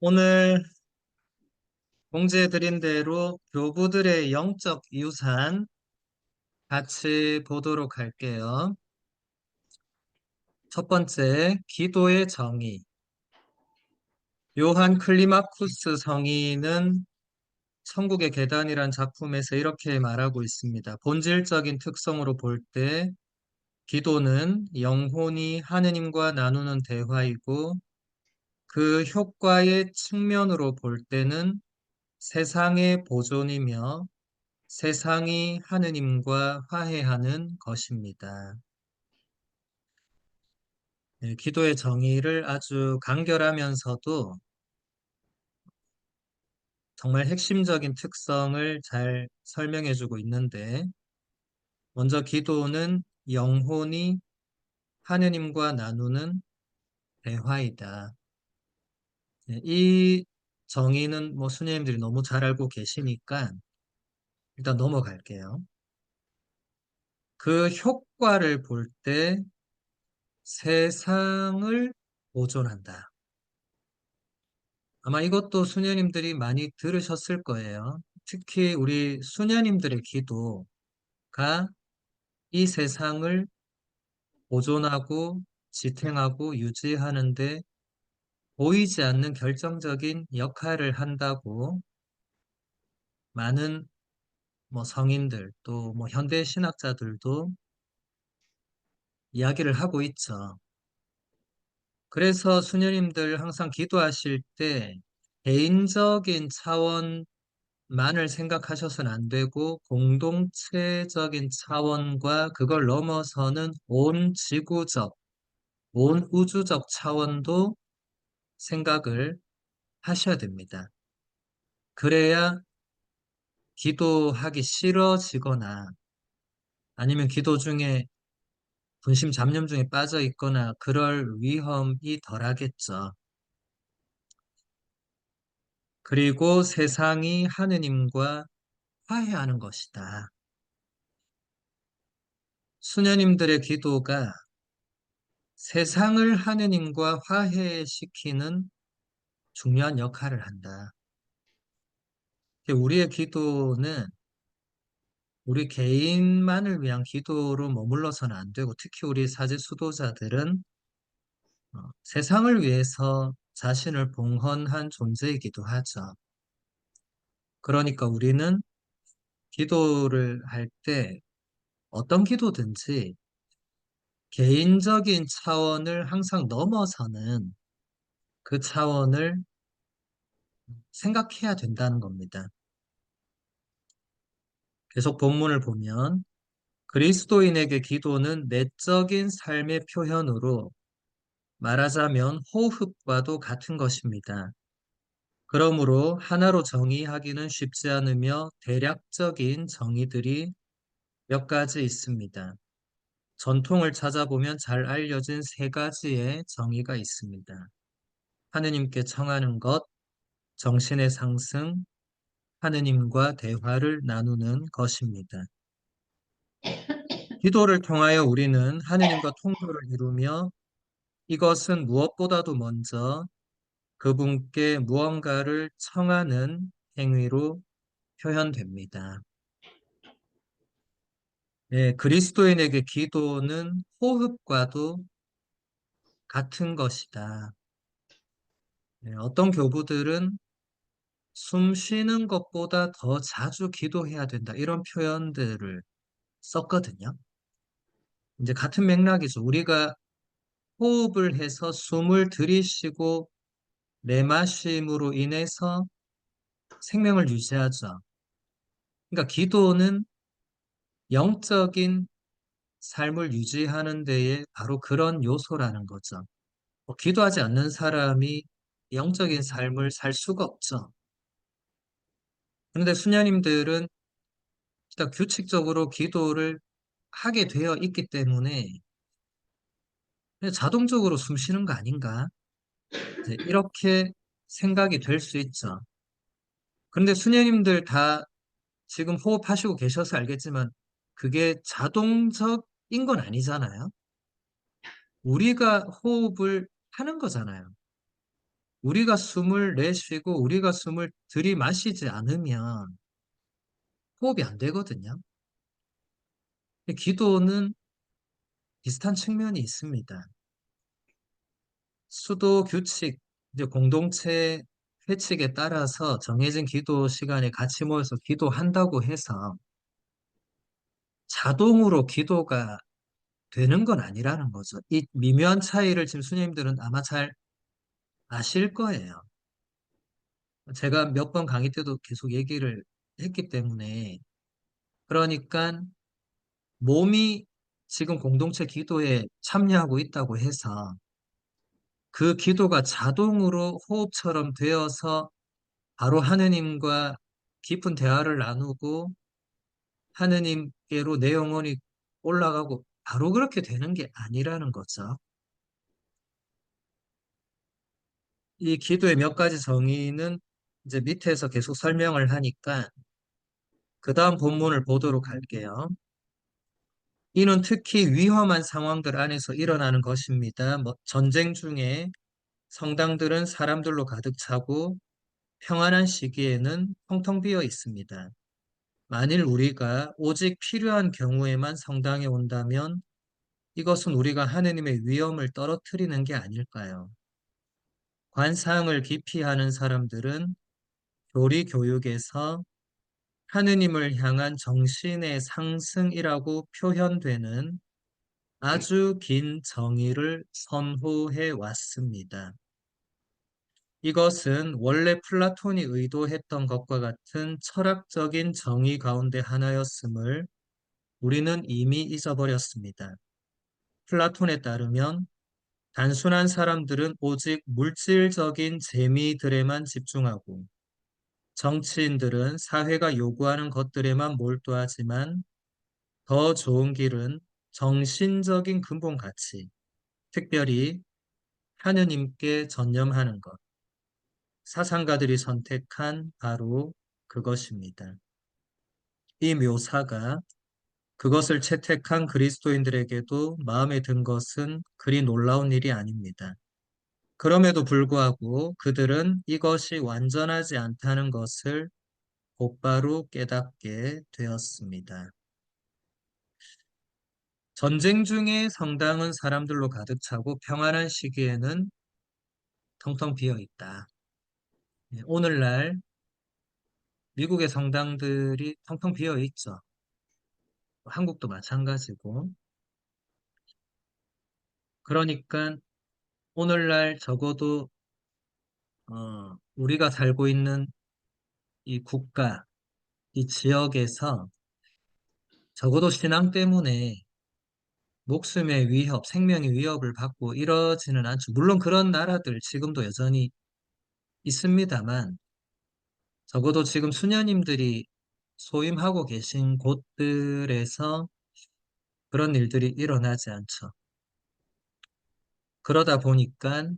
오늘 공지해드린 대로 교부들의 영적 유산 같이 보도록 할게요. 첫 번째, 기도의 정의. 요한 클리마쿠스 성인은 천국의 계단이란 작품에서 이렇게 말하고 있습니다. 본질적인 특성으로 볼 때 기도는 영혼이 하느님과 나누는 대화이고 그 효과의 측면으로 볼 때는 세상의 보존이며 세상이 하느님과 화해하는 것입니다. 네, 기도의 정의를 아주 간결하면서도 정말 핵심적인 특성을 잘 설명해주고 있는데, 먼저 기도는 영혼이 하느님과 나누는 대화이다. 네, 이 정의는 뭐 수녀님들이 너무 잘 알고 계시니까 일단 넘어갈게요. 그 효과를 볼 때 세상을 보존한다. 아마 이것도 수녀님들이 많이 들으셨을 거예요. 특히 우리 수녀님들의 기도가 이 세상을 보존하고 지탱하고 유지하는데 보이지 않는 결정적인 역할을 한다고 많은 뭐 성인들 또 뭐 현대 신학자들도 이야기를 하고 있죠. 그래서 수녀님들 항상 기도하실 때 개인적인 차원만을 생각하셔서는 안 되고 공동체적인 차원과 그걸 넘어서는 온 지구적, 온 우주적 차원도 생각을 하셔야 됩니다. 그래야 기도하기 싫어지거나 아니면 기도 중에 분심 잡념 중에 빠져 있거나 그럴 위험이 덜하겠죠. 그리고 세상이 하느님과 화해하는 것이다. 수녀님들의 기도가 세상을 하느님과 화해시키는 중요한 역할을 한다. 우리의 기도는 우리 개인만을 위한 기도로 머물러서는 안 되고 특히 우리 사제 수도자들은 세상을 위해서 자신을 봉헌한 존재이기도 하죠. 그러니까 우리는 기도를 할 때 어떤 기도든지 개인적인 차원을 항상 넘어서는 그 차원을 생각해야 된다는 겁니다. 계속 본문을 보면 그리스도인에게 기도는 내적인 삶의 표현으로 말하자면 호흡과도 같은 것입니다. 그러므로 하나로 정의하기는 쉽지 않으며 대략적인 정의들이 몇 가지 있습니다. 전통을 찾아보면 잘 알려진 세 가지의 정의가 있습니다. 하느님께 청하는 것, 정신의 상승, 하느님과 대화를 나누는 것입니다. 기도를 통하여 우리는 하느님과 통로를 이루며 이것은 무엇보다도 먼저 그분께 무언가를 청하는 행위로 표현됩니다. 예, 그리스도인에게 기도는 호흡과도 같은 것이다. 예, 어떤 교부들은 숨 쉬는 것보다 더 자주 기도해야 된다. 이런 표현들을 썼거든요. 이제 같은 맥락이죠. 우리가 호흡을 해서 숨을 들이쉬고 내마심으로 인해서 생명을 유지하죠. 그러니까 기도는 영적인 삶을 유지하는 데에 바로 그런 요소라는 거죠. 기도하지 않는 사람이 영적인 삶을 살 수가 없죠. 그런데 수녀님들은 진짜 규칙적으로 기도를 하게 되어 있기 때문에 그냥 자동적으로 숨 쉬는 거 아닌가? 이제 이렇게 생각이 될 수 있죠. 그런데 수녀님들 다 지금 호흡하시고 계셔서 알겠지만 그게 자동적인 건 아니잖아요. 우리가 호흡을 하는 거잖아요. 우리가 숨을 내쉬고 우리가 숨을 들이마시지 않으면 호흡이 안 되거든요. 기도는 비슷한 측면이 있습니다. 수도 규칙, 이제 공동체 회칙에 따라서 정해진 기도 시간에 같이 모여서 기도한다고 해서 자동으로 기도가 되는 건 아니라는 거죠. 이 미묘한 차이를 지금 수녀님들은 아마 잘 아실 거예요. 제가 몇 번 강의 때도 계속 얘기를 했기 때문에. 그러니까 몸이 지금 공동체 기도에 참여하고 있다고 해서 그 기도가 자동으로 호흡처럼 되어서 바로 하느님과 깊은 대화를 나누고 하느님께로 내 영혼이 올라가고 바로 그렇게 되는 게 아니라는 거죠. 이 기도의 몇 가지 정의는 이제 밑에서 계속 설명을 하니까 그 다음 본문을 보도록 할게요. 이는 특히 위험한 상황들 안에서 일어나는 것입니다. 뭐 전쟁 중에 성당들은 사람들로 가득 차고 평안한 시기에는 텅텅 비어 있습니다. 만일 우리가 오직 필요한 경우에만 성당에 온다면 이것은 우리가 하느님의 위엄을 떨어뜨리는 게 아닐까요? 관상을 기피하는 사람들은 교리 교육에서 하느님을 향한 정신의 상승이라고 표현되는 아주 긴 정의를 선호해 왔습니다. 이것은 원래 플라톤이 의도했던 것과 같은 철학적인 정의 가운데 하나였음을 우리는 이미 잊어버렸습니다. 플라톤에 따르면 단순한 사람들은 오직 물질적인 재미들에만 집중하고 정치인들은 사회가 요구하는 것들에만 몰두하지만 더 좋은 길은 정신적인 근본 가치, 특별히 하느님께 전념하는 것. 사상가들이 선택한 바로 그것입니다. 이 묘사가 그것을 채택한 그리스도인들에게도 마음에 든 것은 그리 놀라운 일이 아닙니다. 그럼에도 불구하고 그들은 이것이 완전하지 않다는 것을 곧바로 깨닫게 되었습니다. 전쟁 중에 성당은 사람들로 가득 차고 평안한 시기에는 텅텅 비어 있다. 오늘날 미국의 성당들이 텅텅 비어 있죠. 한국도 마찬가지고. 그러니까 오늘날 적어도 우리가 살고 있는 이 국가, 이 지역에서 적어도 신앙 때문에 목숨의 위협, 생명의 위협을 받고 이러지는 않죠. 물론 그런 나라들 지금도 여전히 있습니다만 적어도 지금 수녀님들이 소임하고 계신 곳들에서 그런 일들이 일어나지 않죠. 그러다 보니까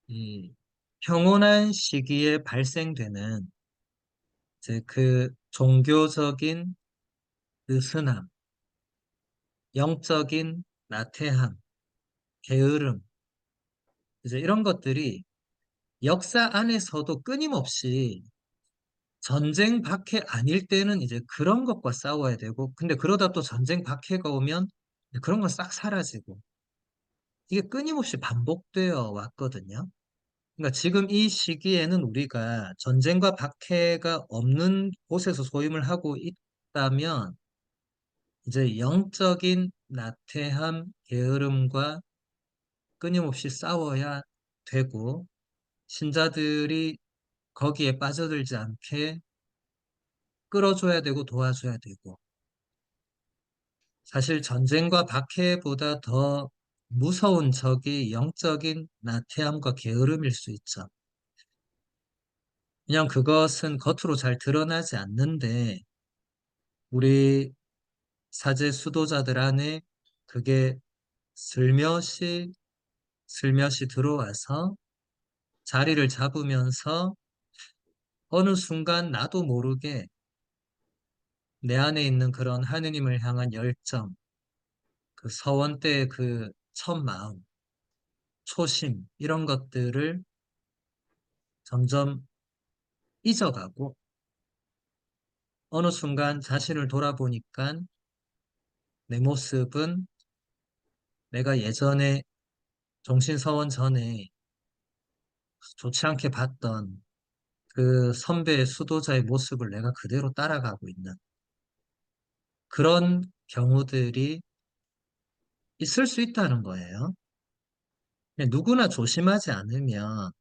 이 평온한 시기에 발생되는 이제 그 종교적인 느슨함, 영적인 나태함, 게으름, 이제 이런 것들이 역사 안에서도 끊임없이 전쟁 박해 아닐 때는 이제 그런 것과 싸워야 되고, 근데 그러다 또 전쟁 박해가 오면 그런 건 싹 사라지고, 이게 끊임없이 반복되어 왔거든요. 그러니까 지금 이 시기에는 우리가 전쟁과 박해가 없는 곳에서 소임을 하고 있다면, 이제 영적인 나태함, 게으름과 끊임없이 싸워야 되고, 신자들이 거기에 빠져들지 않게 끌어줘야 되고 도와줘야 되고, 사실 전쟁과 박해보다 더 무서운 적이 영적인 나태함과 게으름일 수 있죠. 그냥 그것은 겉으로 잘 드러나지 않는데, 우리 사제 수도자들 안에 그게 슬며시 슬며시 들어와서 자리를 잡으면서 어느 순간 나도 모르게 내 안에 있는 그런 하느님을 향한 열정, 그 서원 때의 그 첫 마음, 초심, 이런 것들을 점점 잊어가고 어느 순간 자신을 돌아보니까 내 모습은 내가 예전에 종신서원 전에 좋지 않게 봤던 그 선배의 수도자의 모습을 내가 그대로 따라가고 있는 그런 경우들이 있을 수 있다는 거예요. 누구나 조심하지 않으면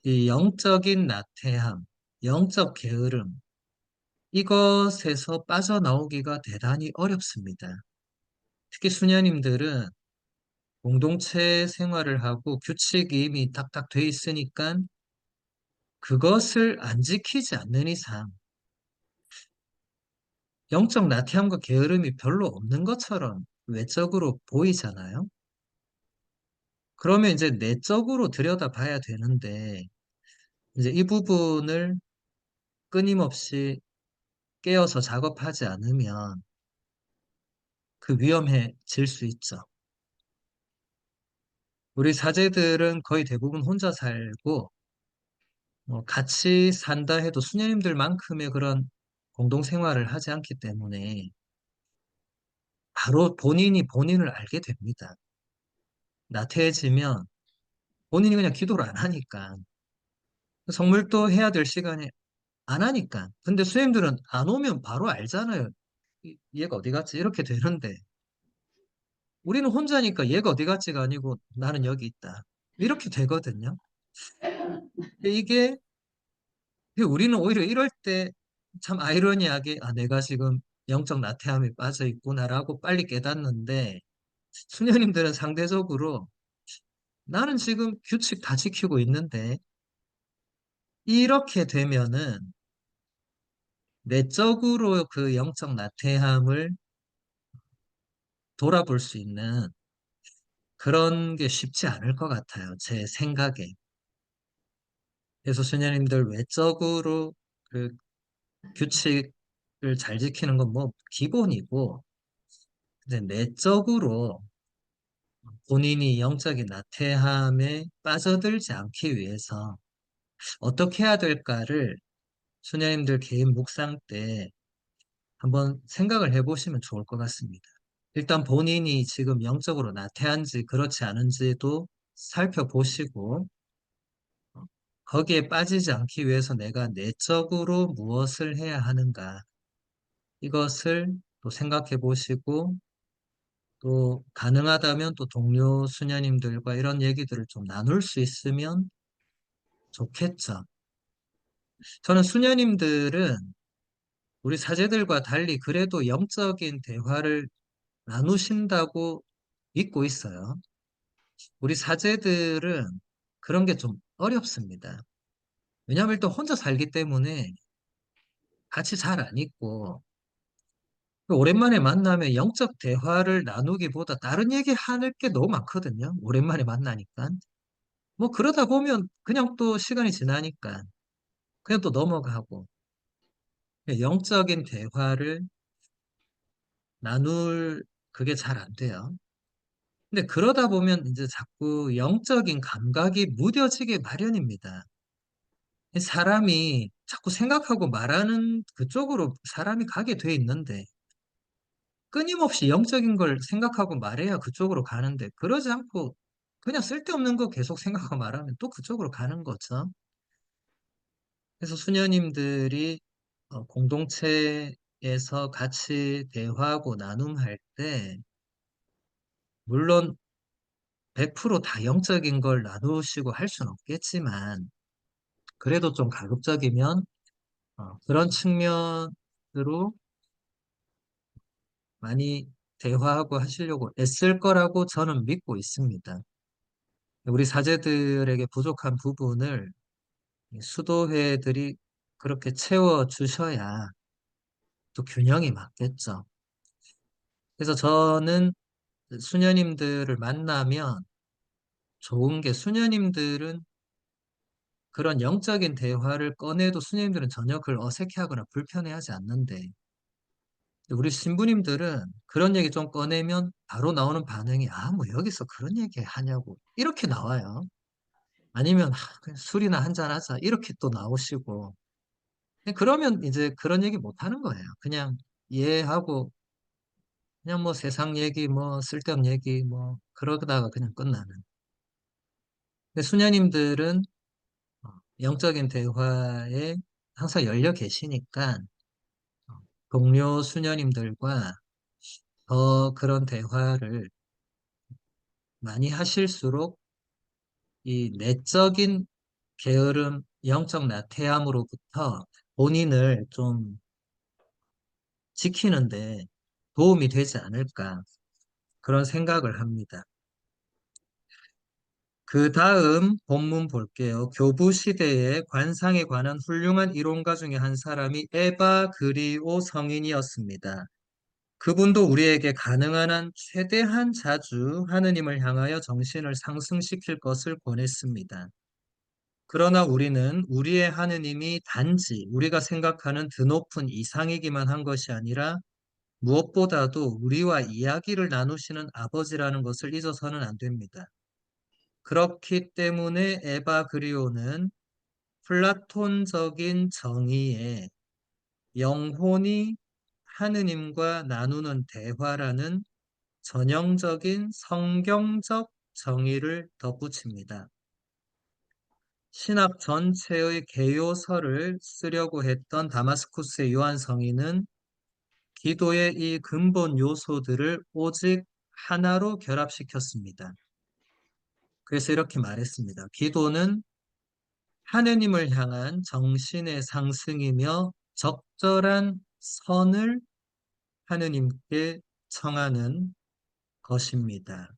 이 영적인 나태함, 영적 게으름, 이것에서 빠져나오기가 대단히 어렵습니다. 특히 수녀님들은 공동체 생활을 하고 규칙이 이미 딱딱 돼 있으니까 그것을 안 지키지 않는 이상 영적 나태함과 게으름이 별로 없는 것처럼 외적으로 보이잖아요. 그러면 이제 내적으로 들여다봐야 되는데 이제 이 부분을 끊임없이 깨어서 작업하지 않으면 그 위험해질 수 있죠. 우리 사제들은 거의 대부분 혼자 살고 같이 산다 해도 수녀님들만큼의 그런 공동생활을 하지 않기 때문에 바로 본인이 본인을 알게 됩니다. 나태해지면 본인이 그냥 기도를 안 하니까 성물도 해야 될 시간에 안 하니까. 근데 수녀님들은 안 오면 바로 알잖아요. 얘가 어디 갔지? 이렇게 되는데 우리는 혼자니까 얘가 어디 갔지가 아니고 나는 여기 있다. 이렇게 되거든요. 이게 우리는 오히려 이럴 때 참 아이러니하게 아 내가 지금 영적 나태함에 빠져 있구나라고 빨리 깨닫는데 수녀님들은 상대적으로 나는 지금 규칙 다 지키고 있는데 이렇게 되면은 내적으로 그 영적 나태함을 돌아볼 수 있는 그런 게 쉽지 않을 것 같아요. 제 생각에. 그래서 수녀님들 외적으로 그 규칙을 잘 지키는 건 뭐 기본이고 근데 내적으로 본인이 영적인 나태함에 빠져들지 않기 위해서 어떻게 해야 될까를 수녀님들 개인 묵상 때 한번 생각을 해보시면 좋을 것 같습니다. 일단 본인이 지금 영적으로 나태한지 그렇지 않은지도 살펴보시고 거기에 빠지지 않기 위해서 내가 내적으로 무엇을 해야 하는가 이것을 또 생각해 보시고 또 가능하다면 또 동료 수녀님들과 이런 얘기들을 좀 나눌 수 있으면 좋겠죠. 저는 수녀님들은 우리 사제들과 달리 그래도 영적인 대화를 나누신다고 믿고 있어요. 우리 사제들은 그런 게 좀 어렵습니다. 왜냐하면 또 혼자 살기 때문에 같이 잘 안 있고 오랜만에 만나면 영적 대화를 나누기보다 다른 얘기 할 게 너무 많거든요. 오랜만에 만나니까. 뭐 그러다 보면 그냥 또 시간이 지나니까 그냥 또 넘어가고 영적인 대화를 나눌 그게 잘 안 돼요. 근데 그러다 보면 이제 자꾸 영적인 감각이 무뎌지게 마련입니다. 사람이 자꾸 생각하고 말하는 그쪽으로 사람이 가게 돼 있는데 끊임없이 영적인 걸 생각하고 말해야 그쪽으로 가는데 그러지 않고 그냥 쓸데없는 거 계속 생각하고 말하면 또 그쪽으로 가는 거죠. 그래서 수녀님들이 공동체에서 같이 대화하고 나눔할 때 물론 100%다 영적인 걸 나누시고 할 수는 없겠지만 그래도 좀 가급적이면 그런 측면으로 많이 대화하고 하시려고 애쓸 거라고 저는 믿고 있습니다. 우리 사제들에게 부족한 부분을 수도회들이 그렇게 채워주셔야 또 균형이 맞겠죠. 그래서 저는 수녀님들을 만나면 좋은 게 수녀님들은 그런 영적인 대화를 꺼내도 수녀님들은 전혀 그걸 어색해하거나 불편해하지 않는데 우리 신부님들은 그런 얘기 좀 꺼내면 바로 나오는 반응이 아, 뭐 여기서 그런 얘기 하냐고 이렇게 나와요. 아니면 그냥 술이나 한잔 하자 이렇게 또 나오시고 그러면 이제 그런 얘기 못 하는 거예요. 그냥 이해하고 그냥 뭐 세상 얘기 뭐 쓸데없는 얘기 뭐 그러다가 그냥 끝나는. 근데 수녀님들은 영적인 대화에 항상 열려 계시니까 어, 동료 수녀님들과 더 그런 대화를 많이 하실수록 이 내적인 게으름, 영적 나태함으로부터 본인을 좀 지키는데 도움이 되지 않을까 그런 생각을 합니다. 그 다음 본문 볼게요. 교부 시대의 관상에 관한 훌륭한 이론가 중에 한 사람이 에바 그리오 성인이었습니다. 그분도 우리에게 가능한 한 최대한 자주 하느님을 향하여 정신을 상승시킬 것을 권했습니다. 그러나 우리는 우리의 하느님이 단지 우리가 생각하는 드높은 이상이기만 한 것이 아니라 무엇보다도 우리와 이야기를 나누시는 아버지라는 것을 잊어서는 안 됩니다. 그렇기 때문에 에바 그리오는 플라톤적인 정의에 영혼이 하느님과 나누는 대화라는 전형적인 성경적 정의를 덧붙입니다. 신학 전체의 개요서를 쓰려고 했던 다마스쿠스의 요한 성인은 기도의 이 근본 요소들을 오직 하나로 결합시켰습니다. 그래서 이렇게 말했습니다. 기도는 하느님을 향한 정신의 상승이며 적절한 선을 하느님께 청하는 것입니다.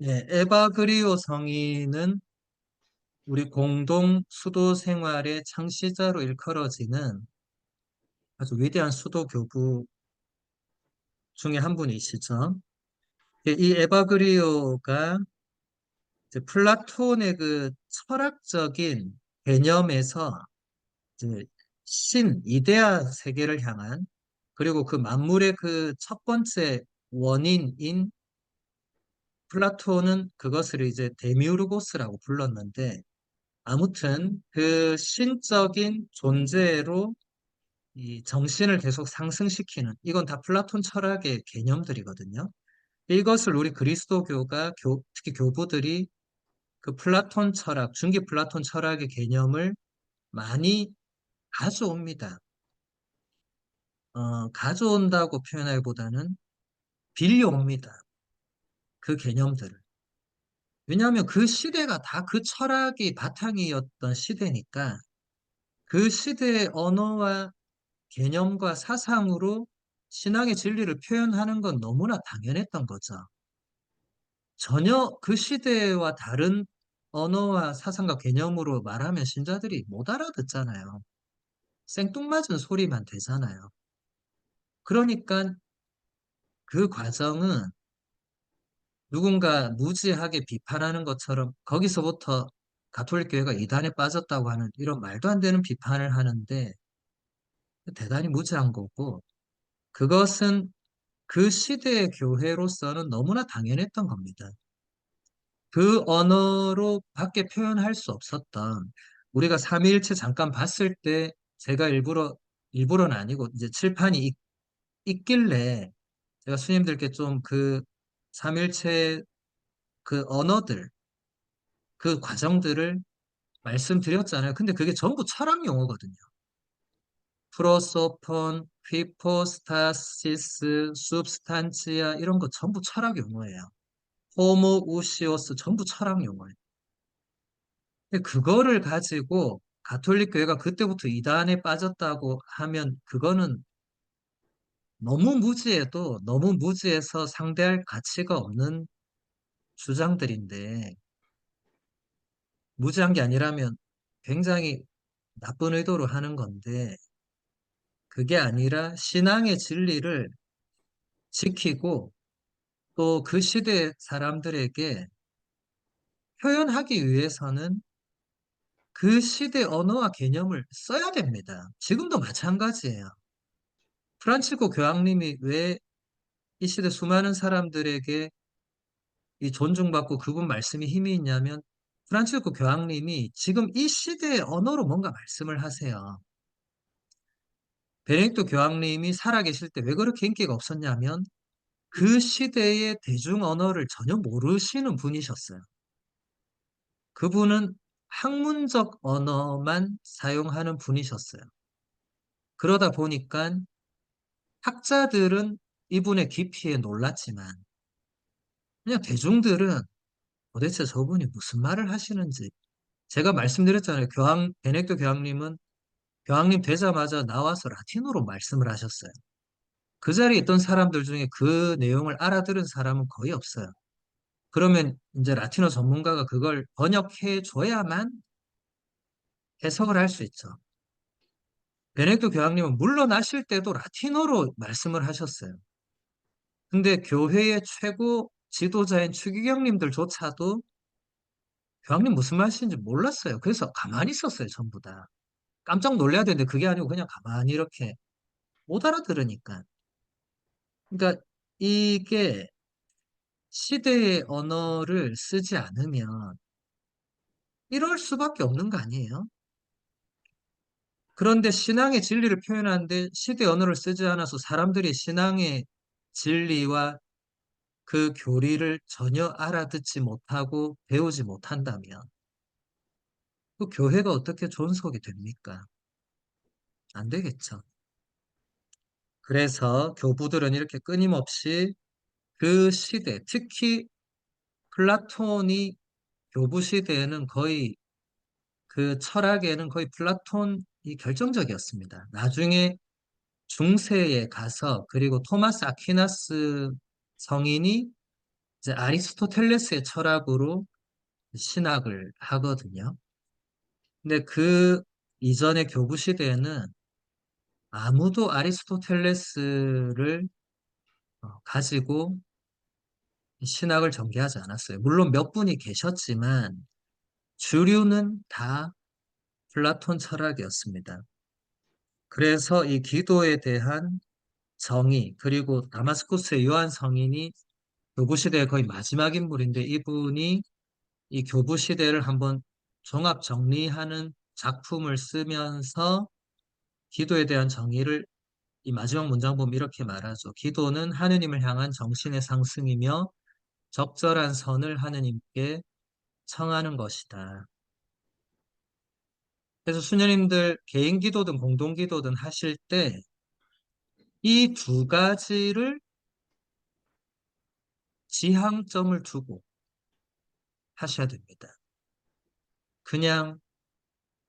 예, 에바그리오 성인은 우리 공동 수도 생활의 창시자로 일컬어지는 아주 위대한 수도 교부 중에 한 분이시죠. 예, 이 에바그리오가 이제 플라톤의 그 철학적인 개념에서 이제 이데아 세계를 향한 그리고 그 만물의 그 첫 번째 원인인 플라톤은 그것을 이제 데미우르고스라고 불렀는데 아무튼 그 신적인 존재로 이 정신을 계속 상승시키는 이건 다 플라톤 철학의 개념들이거든요. 이것을 우리 그리스도교가 특히 교부들이 그 플라톤 철학, 중기 플라톤 철학의 개념을 많이 가져옵니다. 가져온다고 표현하기보다는 빌려옵니다. 그 개념들을. 왜냐하면 그 시대가 다 그 철학이 바탕이었던 시대니까 그 시대의 언어와 개념과 사상으로 신앙의 진리를 표현하는 건 너무나 당연했던 거죠. 전혀 그 시대와 다른 언어와 사상과 개념으로 말하면 신자들이 못 알아듣잖아요. 생뚱맞은 소리만 되잖아요. 그러니까 그 과정은 누군가 무지하게 비판하는 것처럼 거기서부터 가톨릭 교회가 이단에 빠졌다고 하는 이런 말도 안 되는 비판을 하는데 대단히 무지한 거고 그것은 그 시대의 교회로서는 너무나 당연했던 겁니다. 그 언어로 밖에 표현할 수 없었던 우리가 삼위일체 잠깐 봤을 때 제가 일부러는 아니고 이제 칠판이 있길래 제가 스님들께 좀 그 삼일체 그 언어들, 그 과정들을 말씀드렸잖아요. 근데 그게 전부 철학 용어거든요. 프로소폰, 휘포스타시스, substantia 이런 거 전부 철학 용어예요. 호모우시오스 전부 철학 용어예요. 근데 그거를 가지고 가톨릭 교회가 그때부터 이단에 빠졌다고 하면 그거는 너무 무지해도 너무 무지해서 상대할 가치가 없는 주장들인데 무지한 게 아니라면 굉장히 나쁜 의도로 하는 건데 그게 아니라 신앙의 진리를 지키고 또 그 시대 사람들에게 표현하기 위해서는 그 시대 언어와 개념을 써야 됩니다. 지금도 마찬가지예요. 프란치스코 교황님이 왜 이 시대 수많은 사람들에게 이 존중받고 그분 말씀이 힘이 있냐면 프란치스코 교황님이 지금 이 시대의 언어로 뭔가 말씀을 하세요. 베네딕토 교황님이 살아계실 때 왜 그렇게 인기가 없었냐면 그 시대의 대중 언어를 전혀 모르시는 분이셨어요. 그분은 학문적 언어만 사용하는 분이셨어요. 그러다 보니까 학자들은 이분의 깊이에 놀랐지만 그냥 대중들은 도대체 저분이 무슨 말을 하시는지 제가 말씀드렸잖아요. 베네딕토 교황님은 교황님 되자마자 나와서 라틴어로 말씀을 하셨어요. 그 자리에 있던 사람들 중에 그 내용을 알아들은 사람은 거의 없어요. 그러면 이제 라틴어 전문가가 그걸 번역해 줘야만 해석을 할 수 있죠. 베네딕토 교황님은 물러나실 때도 라틴어로 말씀을 하셨어요. 근데 교회의 최고 지도자인 추기경님들조차도 교황님 무슨 말씀인지 몰랐어요. 그래서 가만히 있었어요, 전부 다. 깜짝 놀라야 되는데 그게 아니고 그냥 가만히 이렇게 못 알아들으니까. 그러니까 이게 시대의 언어를 쓰지 않으면 이럴 수밖에 없는 거 아니에요? 그런데 신앙의 진리를 표현하는데 시대 언어를 쓰지 않아서 사람들이 신앙의 진리와 그 교리를 전혀 알아듣지 못하고 배우지 못한다면 그 교회가 어떻게 존속이 됩니까? 안 되겠죠. 그래서 교부들은 이렇게 끊임없이 그 시대, 특히 플라톤이 교부 시대에는 거의 그 철학에는 거의 플라톤이 결정적이었습니다. 나중에 중세에 가서 그리고 토마스 아퀴나스 성인이 이제 아리스토텔레스의 철학으로 신학을 하거든요. 근데 그 이전의 교부 시대에는 아무도 아리스토텔레스를 가지고 신학을 전개하지 않았어요. 물론 몇 분이 계셨지만 주류는 다 플라톤 철학이었습니다. 그래서 이 기도에 대한 정의, 그리고 다마스쿠스의 요한 성인이 교부 시대의 거의 마지막 인물인데 이분이 이 교부 시대를 한번 종합 정리하는 작품을 쓰면서 기도에 대한 정의를 이 마지막 문장 보면 이렇게 말하죠. 기도는 하느님을 향한 정신의 상승이며 적절한 선을 하느님께 청하는 것이다. 그래서 수녀님들 개인 기도든 공동 기도든 하실 때 이 두 가지를 지향점을 두고 하셔야 됩니다. 그냥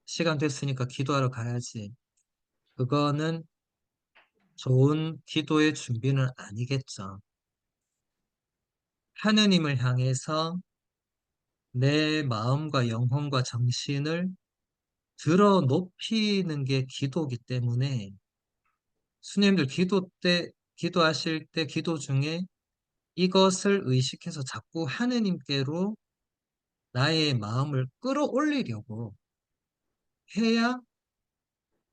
시간 됐으니까 기도하러 가야지. 그거는 좋은 기도의 준비는 아니겠죠. 하느님을 향해서 내 마음과 영혼과 정신을 들어 높이는 게 기도이기 때문에 수님들 기도하실 때 기도 중에 이것을 의식해서 자꾸 하느님께로 나의 마음을 끌어올리려고 해야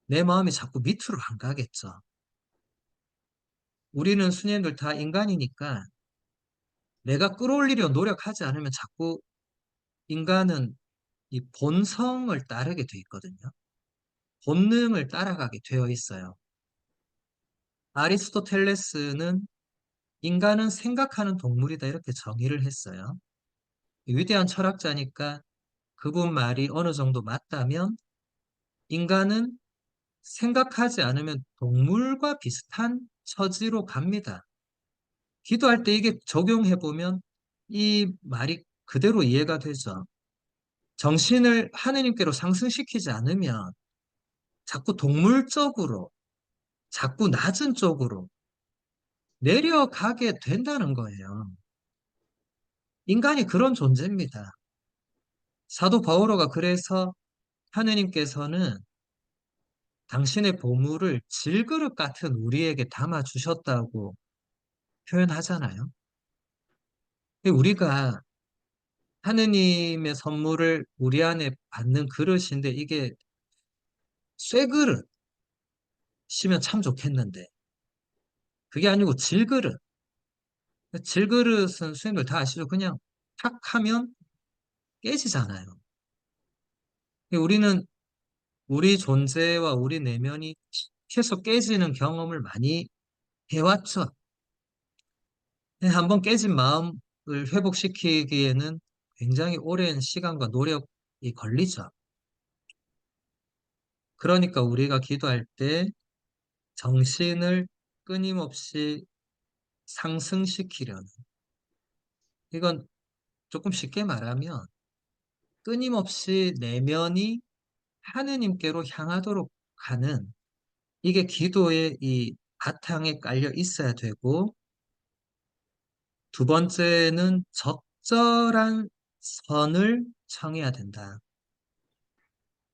내 마음이 자꾸 밑으로 안 가겠죠. 우리는 수님들 다 인간이니까 내가 끌어올리려 노력하지 않으면 자꾸 인간은 이 본성을 따르게 돼 있거든요. 본능을 따라가게 되어 있어요. 아리스토텔레스는 인간은 생각하는 동물이다 이렇게 정의를 했어요. 위대한 철학자니까 그분 말이 어느 정도 맞다면 인간은 생각하지 않으면 동물과 비슷한 처지로 갑니다. 기도할 때 이게 적용해보면 이 말이 그대로 이해가 되죠. 정신을 하느님께로 상승시키지 않으면 자꾸 동물적으로, 자꾸 낮은 쪽으로 내려가게 된다는 거예요. 인간이 그런 존재입니다. 사도 바오로가 그래서 하느님께서는 당신의 보물을 질그릇 같은 우리에게 담아 주셨다고 표현하잖아요. 우리가 하느님의 선물을 우리 안에 받는 그릇인데 이게 쇠그릇이면 참 좋겠는데 그게 아니고 질그릇, 질그릇은 수님들 다 아시죠? 그냥 탁 하면 깨지잖아요. 우리는 우리 존재와 우리 내면이 계속 깨지는 경험을 많이 해왔죠. 한번 깨진 마음을 회복시키기에는 굉장히 오랜 시간과 노력이 걸리죠. 그러니까 우리가 기도할 때 정신을 끊임없이 상승시키려는, 이건 조금 쉽게 말하면 끊임없이 내면이 하느님께로 향하도록 하는, 이게 기도의 이 바탕에 깔려 있어야 되고, 두 번째는 적절한 선을 청해야 된다.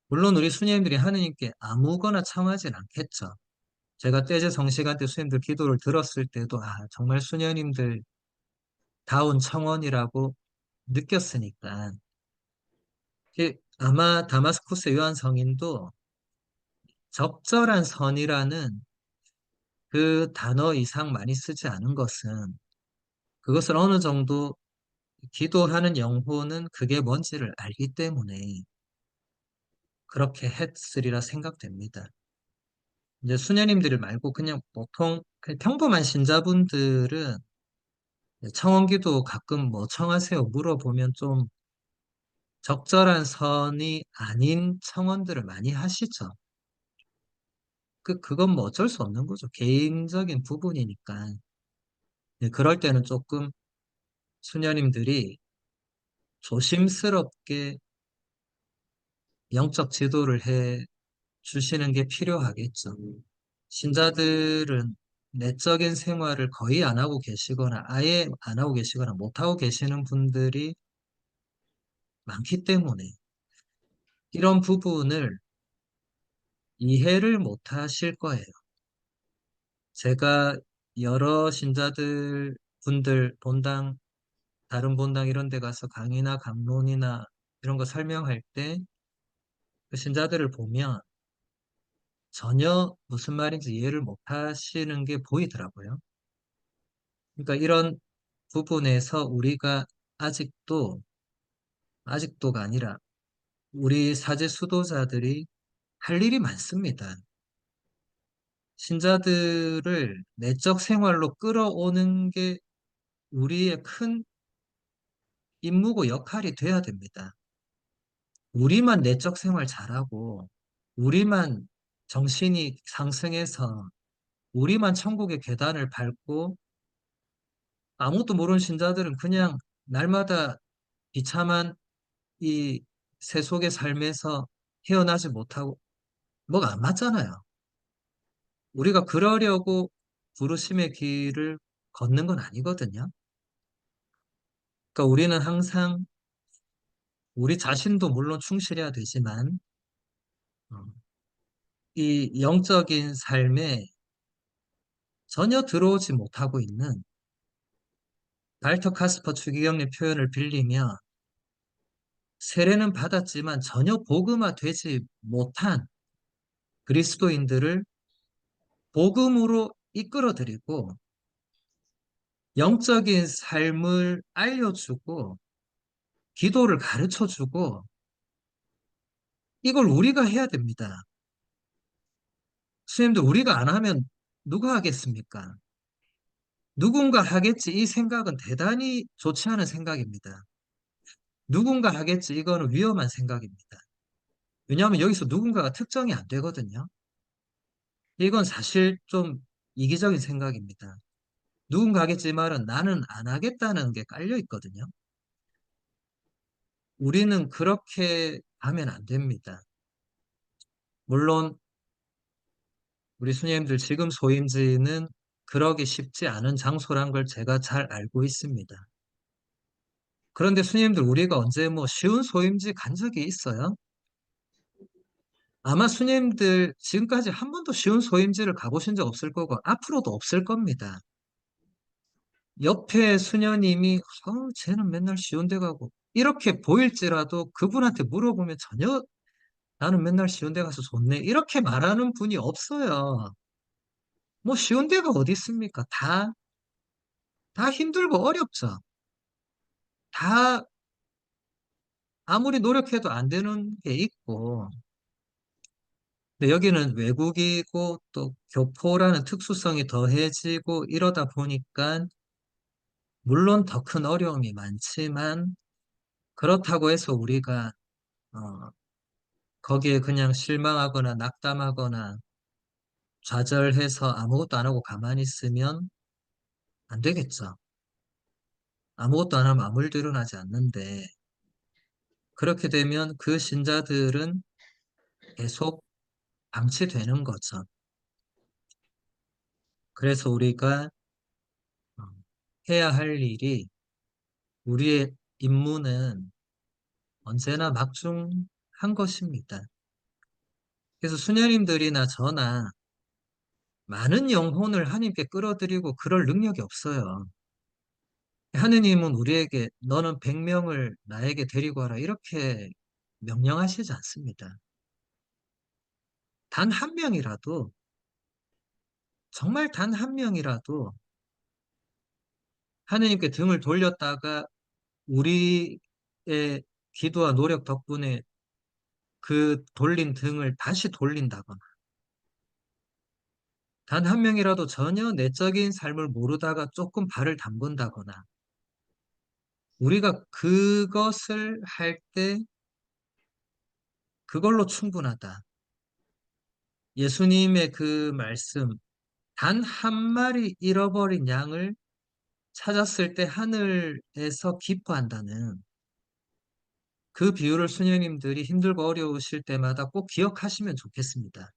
물론 우리 수녀님들이 하느님께 아무거나 청하진 않겠죠. 제가 떼제 성시간 때 수녀님들 기도를 들었을 때도 정말 수녀님들 다운 청원이라고 느꼈으니까. 아마 다마스쿠스 요한 성인도 적절한 선이라는 그 단어 이상 많이 쓰지 않은 것은, 그것을 어느 정도 기도하는 영혼은 그게 뭔지를 알기 때문에 그렇게 했으리라 생각됩니다. 이제 수녀님들 말고 그냥 보통 그냥 평범한 신자분들은 청원기도 가끔 뭐 청하세요 물어보면 좀 적절한 선이 아닌 청원들을 많이 하시죠. 그건 뭐 어쩔 수 없는 거죠. 개인적인 부분이니까. 네, 그럴 때는 조금 수녀님들이 조심스럽게 영적 지도를 해 주시는 게 필요하겠죠. 신자들은 내적인 생활을 거의 안 하고 계시거나 아예 안 하고 계시거나 못 하고 계시는 분들이 많기 때문에 이런 부분을 이해를 못 하실 거예요. 제가 여러 신자들 분들 본당, 다른 본당 이런 데 가서 강의나 강론이나 이런 거 설명할 때 그 신자들을 보면 전혀 무슨 말인지 이해를 못 하시는 게 보이더라고요. 그러니까 이런 부분에서 우리가 아직도가 아니라 우리 사제 수도자들이 할 일이 많습니다. 신자들을 내적 생활로 끌어오는 게 우리의 큰 임무고 역할이 돼야 됩니다. 우리만 내적 생활 잘하고, 우리만 정신이 상승해서, 우리만 천국의 계단을 밟고, 아무것도 모르는 신자들은 그냥 날마다 비참한 이 세속의 삶에서 헤어나지 못하고, 뭐가 안 맞잖아요. 우리가 그러려고 부르심의 길을 걷는 건 아니거든요. 그러니까 우리는 항상 우리 자신도 물론 충실해야 되지만, 어, 이 영적인 삶에 전혀 들어오지 못하고 있는 발터 카스퍼 추기경의 표현을 빌리며 세례는 받았지만 전혀 복음화되지 못한 그리스도인들을 복음으로 이끌어들이고 영적인 삶을 알려주고 기도를 가르쳐주고 이걸 우리가 해야 됩니다. 스님들 우리가 안 하면 누가 하겠습니까? 누군가 하겠지 이 생각은 대단히 좋지 않은 생각입니다. 누군가 하겠지 이거는 위험한 생각입니다. 왜냐하면 여기서 누군가가 특정이 안 되거든요. 이건 사실 좀 이기적인 생각입니다. 누군가 하겠지 말은 나는 안 하겠다는 게 깔려 있거든요. 우리는 그렇게 하면 안 됩니다. 물론 우리 수녀님들 지금 소임지는 그러기 쉽지 않은 장소란 걸 제가 잘 알고 있습니다. 그런데 수녀님들 우리가 언제 뭐 쉬운 소임지 간 적이 있어요? 아마 수녀님들 지금까지 한 번도 쉬운 소임지를 가보신 적 없을 거고 앞으로도 없을 겁니다. 옆에 수녀님이 쟤는 맨날 쉬운 데 가고 이렇게 보일지라도 그분한테 물어보면 전혀 나는 맨날 쉬운 데 가서 좋네 이렇게 말하는 분이 없어요. 뭐 쉬운 데가 어디 있습니까? 다 다 힘들고 어렵죠. 다 아무리 노력해도 안 되는 게 있고, 근데 여기는 외국이고 또 교포라는 특수성이 더해지고 이러다 보니까 물론 더 큰 어려움이 많지만 그렇다고 해서 우리가 어, 거기에 그냥 실망하거나 낙담하거나 좌절해서 아무것도 안 하고 가만히 있으면 안 되겠죠. 아무것도 안 하면 아무 일도 일어나지 않는데 그렇게 되면 그 신자들은 계속 방치되는 거죠. 그래서 우리가 어, 해야 할 일이 우리의 임무는 언제나 막중한 것입니다. 그래서 수녀님들이나 저나 많은 영혼을 하나님께 끌어들이고 그럴 능력이 없어요. 하느님은 우리에게 너는 100명을 나에게 데리고 와라 이렇게 명령하시지 않습니다. 단 한 명이라도 정말 단 한 명이라도 하느님께 등을 돌렸다가 우리의 기도와 노력 덕분에 그 돌린 등을 다시 돌린다거나 단 한 명이라도 전혀 내적인 삶을 모르다가 조금 발을 담근다거나 우리가 그것을 할 때 그걸로 충분하다. 예수님의 그 말씀, 단 한 마리 잃어버린 양을 찾았을 때 하늘에서 기뻐한다는 그 비유를 수녀님들이 힘들고 어려우실 때마다 꼭 기억하시면 좋겠습니다.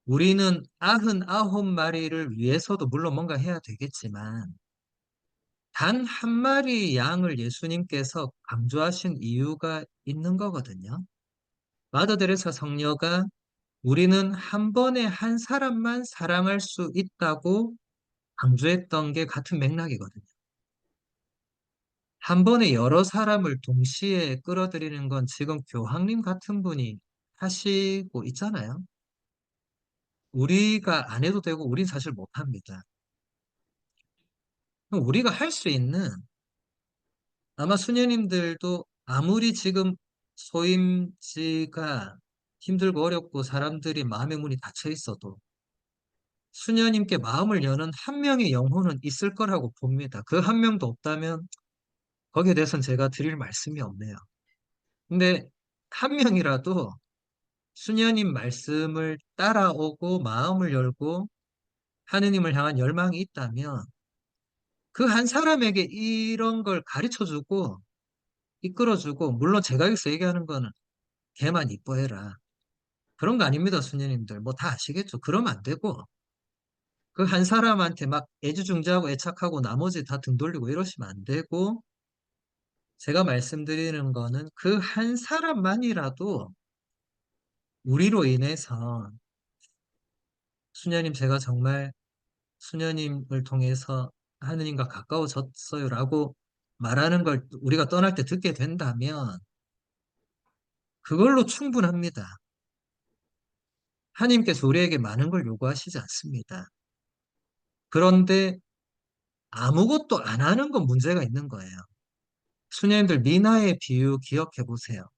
우리는 99마리를 위해서도 물론 뭔가 해야 되겠지만 단 한 마리 양을 예수님께서 강조하신 이유가 있는 거거든요. 마더 데레사 성녀가 우리는 한 번에 한 사람만 사랑할 수 있다고 강조했던 게 같은 맥락이거든요. 한 번에 여러 사람을 동시에 끌어들이는 건 지금 교황님 같은 분이 하시고 있잖아요. 우리가 안 해도 되고 우린 사실 못합니다. 우리가 할 수 있는 아마 수녀님들도 아무리 지금 소임지가 힘들고 어렵고 사람들이 마음의 문이 닫혀 있어도 수녀님께 마음을 여는 한 명의 영혼은 있을 거라고 봅니다. 그 한 명도 없다면 거기에 대해서는 제가 드릴 말씀이 없네요. 근데 한 명이라도 수녀님 말씀을 따라오고 마음을 열고 하느님을 향한 열망이 있다면 그 한 사람에게 이런 걸 가르쳐주고 이끌어주고 물론 제가 여기서 얘기하는 거는 걔만 이뻐해라. 그런 거 아닙니다, 수녀님들. 뭐 다 아시겠죠? 그러면 안 되고 그 한 사람한테 막 애지중지하고 애착하고 나머지 다 등 돌리고 이러시면 안 되고 제가 말씀드리는 거는 그 한 사람만이라도 우리로 인해서 수녀님 제가 정말 수녀님을 통해서 하느님과 가까워졌어요라고 말하는 걸 우리가 떠날 때 듣게 된다면 그걸로 충분합니다. 하나님께서 우리에게 많은 걸 요구하시지 않습니다. 그런데 아무것도 안 하는 건 문제가 있는 거예요. 수녀님들 미나의 비유 기억해 보세요.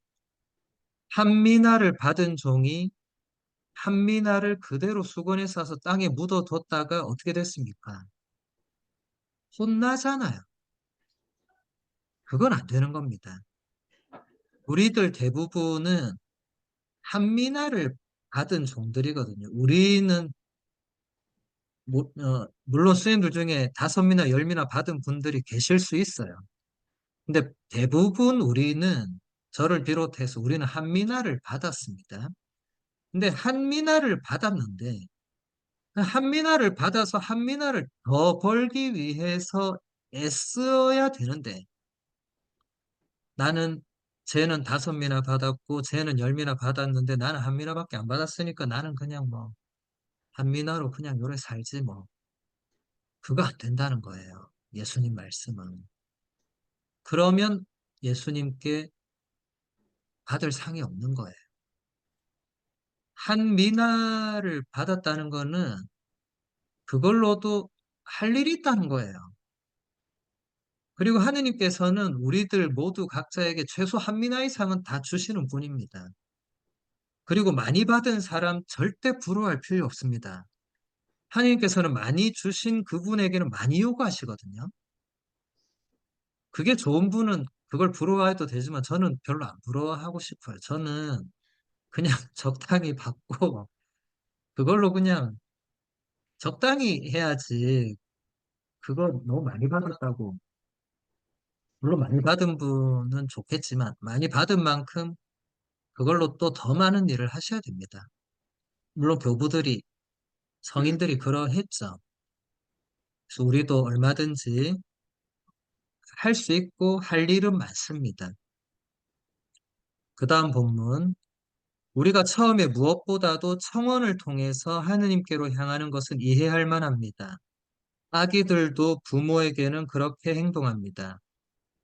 한 미나를 받은 종이 한 미나를 그대로 수건에 싸서 땅에 묻어뒀다가 어떻게 됐습니까? 혼나잖아요. 그건 안 되는 겁니다. 우리들 대부분은 한미나를 받은 종들이거든요. 우리는 물론 수행들 중에 5미나 10미나 받은 분들이 계실 수 있어요. 근데 대부분 우리는 저를 비롯해서 우리는 한미나를 받았습니다. 근데 한미나를 받았는데 한미나를 받아서 한미나를 더 벌기 위해서 애써야 되는데 나는 쟤는 5미나 받았고 쟤는 10미나 받았는데 나는 한미나밖에 안 받았으니까 나는 그냥 뭐 한미나로 그냥 요래 살지 뭐. 그거 안 된다는 거예요. 예수님 말씀은. 그러면 예수님께 받을 상이 없는 거예요. 한 미나를 받았다는 거는 그걸로도 할 일이 있다는 거예요. 그리고 하느님께서는 우리들 모두 각자에게 최소 한 미나 이상은 다 주시는 분입니다. 그리고 많이 받은 사람 절대 부러워할 필요 없습니다. 하느님께서는 많이 주신 그분에게는 많이 요구하시거든요. 그게 좋은 분은 그걸 부러워해도 되지만 저는 별로 안 부러워하고 싶어요. 저는 그냥 적당히 받고 그걸로 그냥 적당히 해야지 그거 너무 많이 받았다고. 물론 많이 받은 분은 좋겠지만 많이 받은 만큼 그걸로 또 더 많은 일을 하셔야 됩니다. 물론 교부들이 성인들이 그러했죠. 그래서 우리도 얼마든지 할 수 있고 할 일은 많습니다. 그 다음 본문. 우리가 처음에 무엇보다도 청원을 통해서 하느님께로 향하는 것은 이해할 만합니다. 아기들도 부모에게는 그렇게 행동합니다.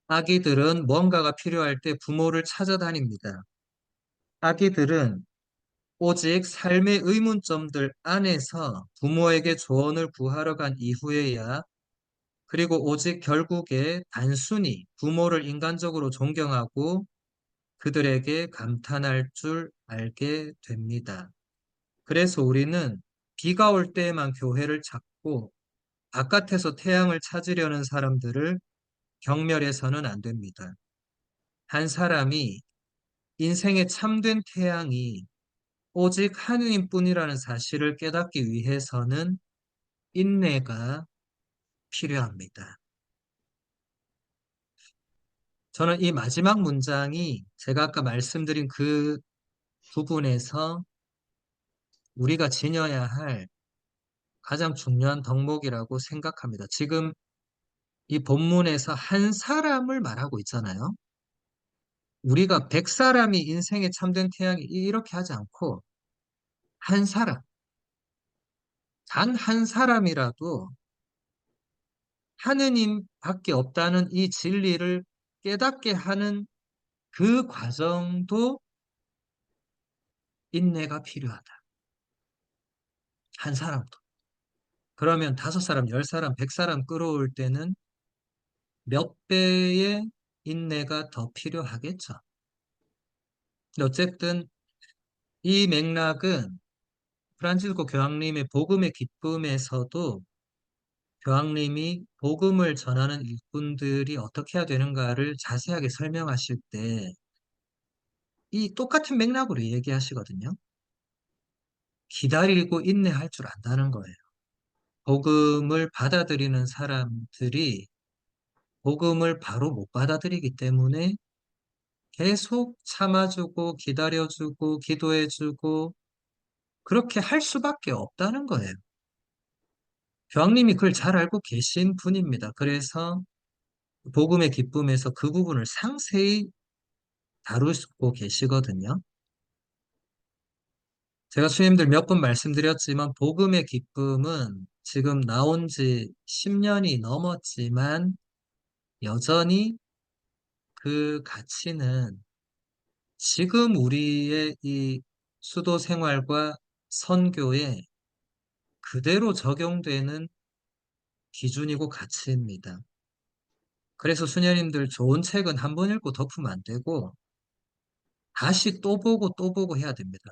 아기들은 뭔가가 필요할 때 부모를 찾아다닙니다. 아기들은 오직 삶의 의문점들 안에서 부모에게 조언을 구하러 간 이후에야 그리고 오직 결국에 단순히 부모를 인간적으로 존경하고 그들에게 감탄할 줄 알게 됩니다. 그래서 우리는 비가 올 때에만 교회를 찾고 바깥에서 태양을 찾으려는 사람들을 경멸해서는 안 됩니다. 한 사람이 인생의 참된 태양이 오직 하느님뿐이라는 사실을 깨닫기 위해서는 인내가 필요합니다. 저는 이 마지막 문장이 제가 아까 말씀드린 그 부분에서 우리가 지녀야 할 가장 중요한 덕목이라고 생각합니다. 지금 이 본문에서 한 사람을 말하고 있잖아요. 우리가 100사람이 인생의 참된 태양이 이렇게 하지 않고 한 사람, 단 한 사람이라도 하느님밖에 없다는 이 진리를 깨닫게 하는 그 과정도 인내가 필요하다. 한 사람도. 그러면 5사람, 10사람, 100사람 끌어올 때는 몇 배의 인내가 더 필요하겠죠. 근데 어쨌든 이 맥락은 프란치스코 교황님의 복음의 기쁨에서도 교황님이 복음을 전하는 일꾼들이 어떻게 해야 되는가를 자세하게 설명하실 때 이 똑같은 맥락으로 얘기하시거든요. 기다리고 인내할 줄 안다는 거예요. 복음을 받아들이는 사람들이 복음을 바로 못 받아들이기 때문에 계속 참아주고 기다려주고 기도해주고 그렇게 할 수밖에 없다는 거예요. 교황님이 그걸 잘 알고 계신 분입니다. 그래서 복음의 기쁨에서 그 부분을 상세히 다루고 계시거든요. 제가 수님들 몇 번 말씀드렸지만 복음의 기쁨은 지금 나온 지 10년이 넘었지만 여전히 그 가치는 지금 우리의 이 수도 생활과 선교에 그대로 적용되는 기준이고 가치입니다. 그래서 수녀님들 좋은 책은 한 번 읽고 덮으면 안 되고 다시 또 보고 또 보고 해야 됩니다.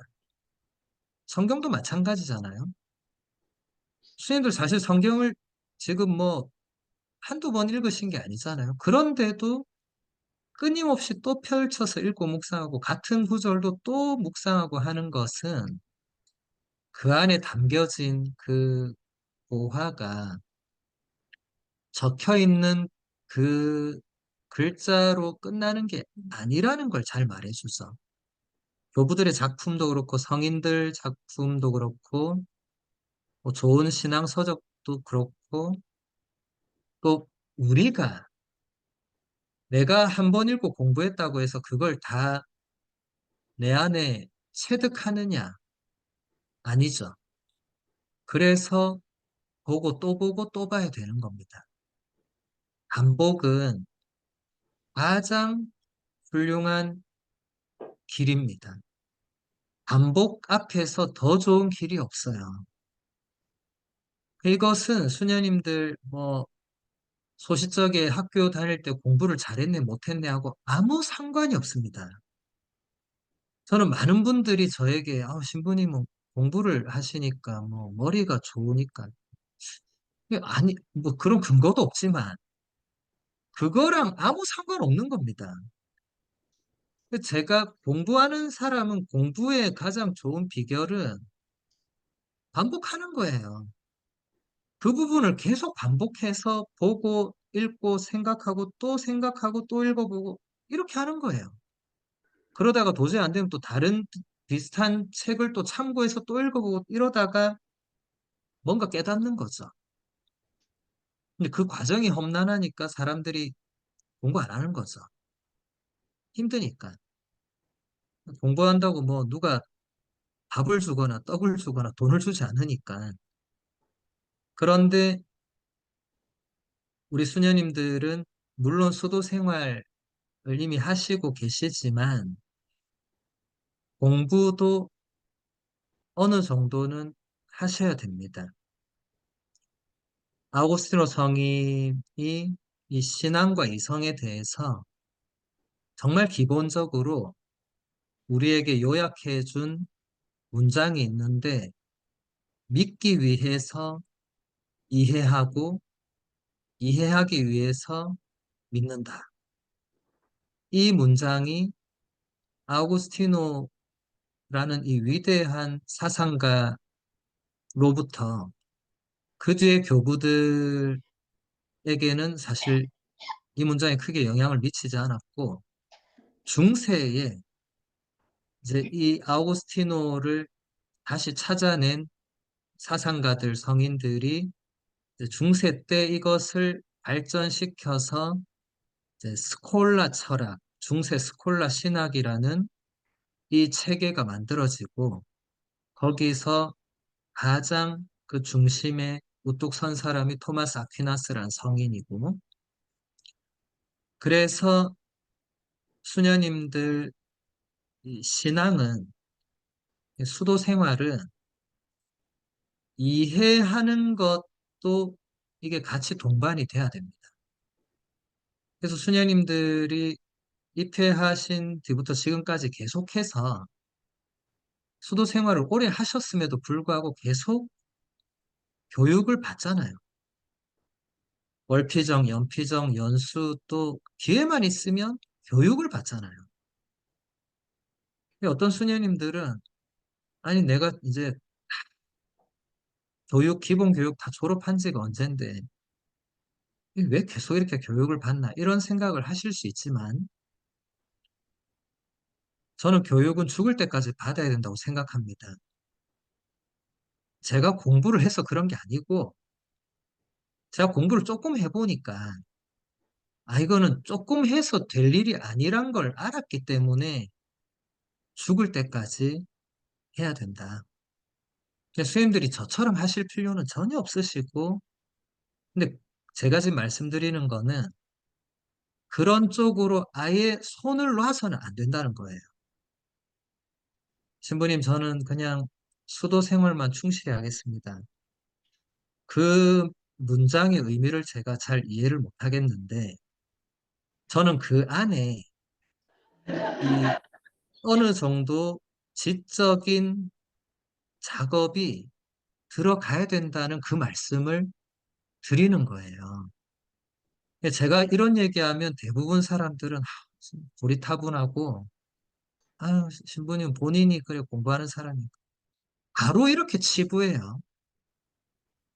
성경도 마찬가지잖아요. 수녀님들 사실 성경을 지금 뭐 한두 번 읽으신 게 아니잖아요. 그런데도 끊임없이 또 펼쳐서 읽고 묵상하고 같은 구절도 또 묵상하고 하는 것은 그 안에 담겨진 그 보화가 적혀 있는 그 글자로 끝나는 게 아니라는 걸 잘 말해주죠. 교부들의 작품도 그렇고 성인들 작품도 그렇고 뭐 좋은 신앙 서적도 그렇고 또 우리가 내가 한 번 읽고 공부했다고 해서 그걸 다 내 안에 체득하느냐? 아니죠. 그래서 보고 또 보고 또 봐야 되는 겁니다. 반복은 가장 훌륭한 길입니다. 반복 앞에서 더 좋은 길이 없어요. 이것은 수녀님들 뭐 소시적에 학교 다닐 때 공부를 잘했네, 못했네 하고 아무 상관이 없습니다. 저는 많은 분들이 저에게, 신부님은 공부를 하시니까, 뭐, 머리가 좋으니까. 아니, 뭐, 그런 근거도 없지만, 그거랑 아무 상관없는 겁니다. 제가 공부하는 사람은 공부의 가장 좋은 비결은 반복하는 거예요. 그 부분을 계속 반복해서 보고, 읽고, 생각하고 또 읽어보고, 이렇게 하는 거예요. 그러다가 도저히 안 되면 또 다른 비슷한 책을 또 참고해서 또 읽어보고, 이러다가 뭔가 깨닫는 거죠. 근데 그 과정이 험난하니까 사람들이 공부 안 하는 거죠. 힘드니까. 공부한다고 뭐 누가 밥을 주거나 떡을 주거나 돈을 주지 않으니까. 그런데 우리 수녀님들은 물론 수도 생활을 이미 하시고 계시지만 공부도 어느 정도는 하셔야 됩니다. 아우구스티노 성인이 이 신앙과 이성에 대해서 정말 기본적으로 우리에게 요약해 준 문장이 있는데 믿기 위해서 이해하고 이해하기 위해서 믿는다. 이 문장이 아우구스티노라는 이 위대한 사상가로부터 그 뒤에 교부들에게는 사실 이 문장이 크게 영향을 미치지 않았고 중세에 이제 이 아우구스티노를 다시 찾아낸 사상가들, 성인들이 이제 중세 때 이것을 발전시켜서 이제 스콜라 철학, 중세 스콜라 신학이라는 이 체계가 만들어지고 거기서 가장 그 중심에 우뚝 선 사람이 토마스 아퀴나스라는 성인이고 그래서 수녀님들 이 신앙은 수도 생활은 이해하는 것도 이게 같이 동반이 돼야 됩니다. 그래서 수녀님들이 입회하신 뒤부터 지금까지 계속해서 수도 생활을 오래 하셨음에도 불구하고 계속 교육을 받잖아요. 월피정, 연피정, 연수 또 기회만 있으면 교육을 받잖아요. 근데 어떤 수녀님들은 아니 내가 이제 기본 교육 다 졸업한 지가 언젠데 왜 계속 이렇게 교육을 받나 이런 생각을 하실 수 있지만 저는 교육은 죽을 때까지 받아야 된다고 생각합니다. 제가 공부를 해서 그런 게 아니고 제가 공부를 조금 해보니까 이거는 조금 해서 될 일이 아니란 걸 알았기 때문에 죽을 때까지 해야 된다. 수행들이 저처럼 하실 필요는 전혀 없으시고, 근데 제가 지금 말씀드리는 거는 그런 쪽으로 아예 손을 놔서는 안 된다는 거예요. 신부님, 저는 그냥 수도 생활만 충실히 하겠습니다. 그 문장의 의미를 제가 잘 이해를 못 하겠는데, 저는 그 안에 이 어느 정도 지적인 작업이 들어가야 된다는 그 말씀을 드리는 거예요. 제가 이런 얘기하면 대부분 사람들은 고리타분하고 신부님 본인이 그래 공부하는 사람이니까 바로 이렇게 치부해요.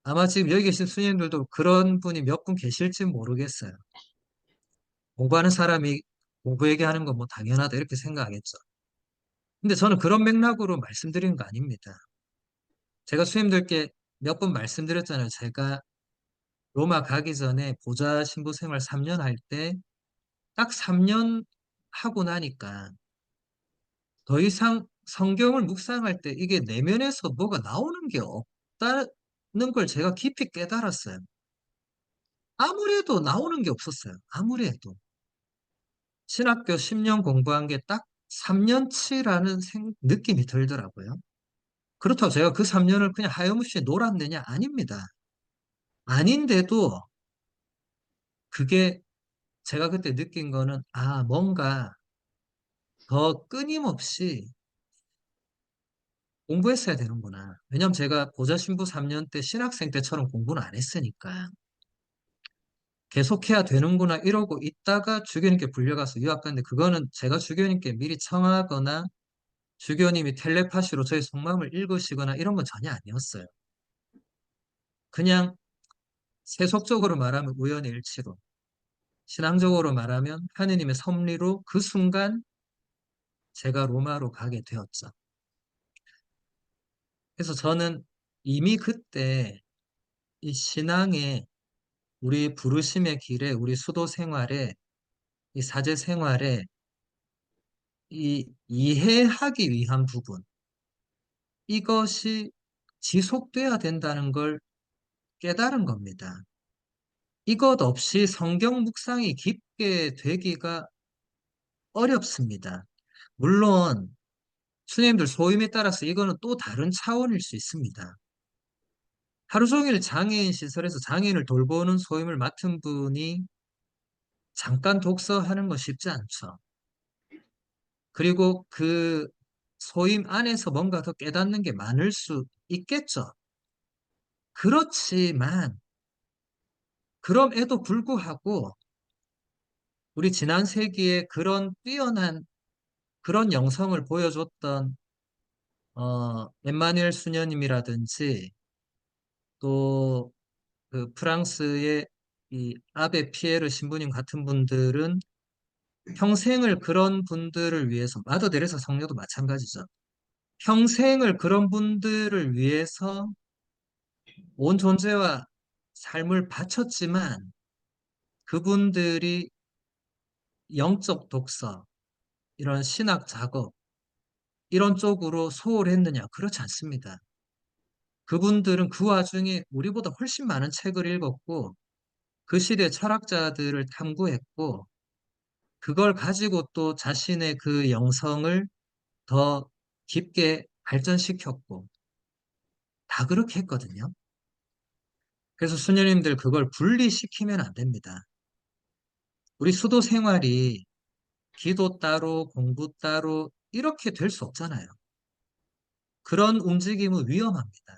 아마 지금 여기 계신 수녀님들도 그런 분이 몇 분 계실지 모르겠어요. 공부하는 사람이 공부 얘기하는 건 뭐 당연하다 이렇게 생각하겠죠. 근데 저는 그런 맥락으로 말씀드리는 거 아닙니다. 제가 수님들께 몇 번 말씀드렸잖아요. 제가 로마 가기 전에 보좌 신부 생활 3년 할 때 딱 3년 하고 나니까 더 이상 성경을 묵상할 때 이게 내면에서 뭐가 나오는 게 없다는 걸 제가 깊이 깨달았어요. 아무래도 나오는 게 없었어요. 아무래도. 신학교 10년 공부한 게 딱 3년치라는 느낌이 들더라고요. 그렇다고 제가 그 3년을 그냥 하염없이 놀았느냐? 아닙니다. 아닌데도 그게 제가 그때 느낀 거는, 아, 뭔가 더 끊임없이 공부했어야 되는구나. 왜냐면 제가 보좌 신부 3년 때 신학생 때처럼 공부는 안 했으니까. 계속해야 되는구나 이러고 있다가 주교님께 불려가서 유학 갔는데, 그거는 제가 주교님께 미리 청하거나 주교님이 텔레파시로 저의 속마음을 읽으시거나 이런 건 전혀 아니었어요. 그냥 세속적으로 말하면 우연의 일치로, 신앙적으로 말하면 하느님의 섭리로 그 순간 제가 로마로 가게 되었죠. 그래서 저는 이미 그때 이 신앙의, 우리 부르심의 길에, 우리 수도 생활에, 이 사제 생활에 이 이해하기 위한 부분, 이것이 지속돼야 된다는 걸 깨달은 겁니다. 이것 없이 성경 묵상이 깊게 되기가 어렵습니다. 물론 스님들 소임에 따라서 이거는 또 다른 차원일 수 있습니다. 하루 종일 장애인 시설에서 장애인을 돌보는 소임을 맡은 분이 잠깐 독서하는 건 쉽지 않죠. 그리고 그 소임 안에서 뭔가 더 깨닫는 게 많을 수 있겠죠. 그렇지만 그럼에도 불구하고 우리 지난 세기에 그런 뛰어난 그런 영성을 보여줬던 엠마누엘 수녀님이라든지 또 그 프랑스의 이 아베 피에르 신부님 같은 분들은 평생을 그런 분들을 위해서, 마더 데레사 성녀도 마찬가지죠. 평생을 그런 분들을 위해서 온 존재와 삶을 바쳤지만, 그분들이 영적 독서, 이런 신학 작업, 이런 쪽으로 소홀했느냐? 그렇지 않습니다. 그분들은 그 와중에 우리보다 훨씬 많은 책을 읽었고, 그 시대 철학자들을 탐구했고, 그걸 가지고 또 자신의 그 영성을 더 깊게 발전시켰고, 다 그렇게 했거든요. 그래서 수녀님들 그걸 분리시키면 안 됩니다. 우리 수도 생활이 기도 따로, 공부 따로, 이렇게 될 수 없잖아요. 그런 움직임은 위험합니다.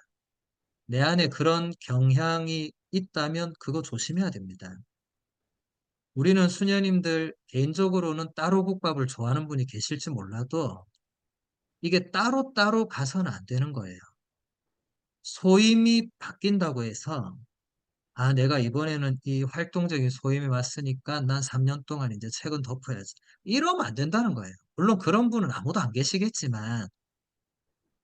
내 안에 그런 경향이 있다면 그거 조심해야 됩니다. 우리는 수녀님들 개인적으로는 따로 국밥을 좋아하는 분이 계실지 몰라도 이게 따로따로 가서는 안 되는 거예요. 소임이 바뀐다고 해서, 아, 내가 이번에는 이 활동적인 소임이 왔으니까 난 3년 동안 이제 책은 덮어야지, 이러면 안 된다는 거예요. 물론 그런 분은 아무도 안 계시겠지만,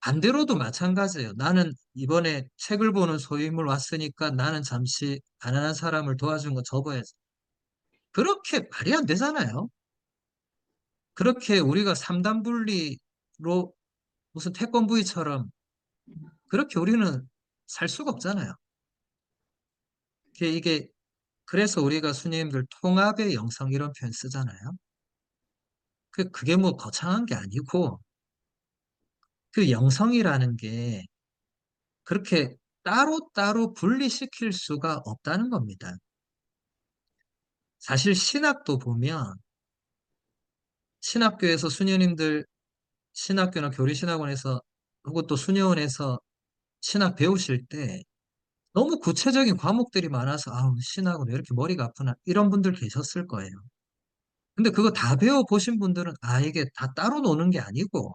반대로도 마찬가지예요. 나는 이번에 책을 보는 소임을 왔으니까 나는 잠시 가난한 사람을 도와준 거 접어야지. 그렇게 말이 안 되잖아요. 그렇게 우리가 삼단분리로 무슨 태권브이처럼 그렇게 우리는 살 수가 없잖아요. 이게 그래서 우리가 스님들 통합의 영성 이런 표현 쓰잖아요. 그게 뭐 거창한 게 아니고, 그 영성이라는 게 그렇게 따로따로 분리시킬 수가 없다는 겁니다. 사실 신학도 보면 신학교에서 수녀님들, 신학교나 교리신학원에서 혹은 또 수녀원에서 신학 배우실 때 너무 구체적인 과목들이 많아서, 아우, 신학은 왜 이렇게 머리가 아프나, 이런 분들 계셨을 거예요. 근데 그거 다 배워보신 분들은, 아, 이게 다 따로 노는 게 아니고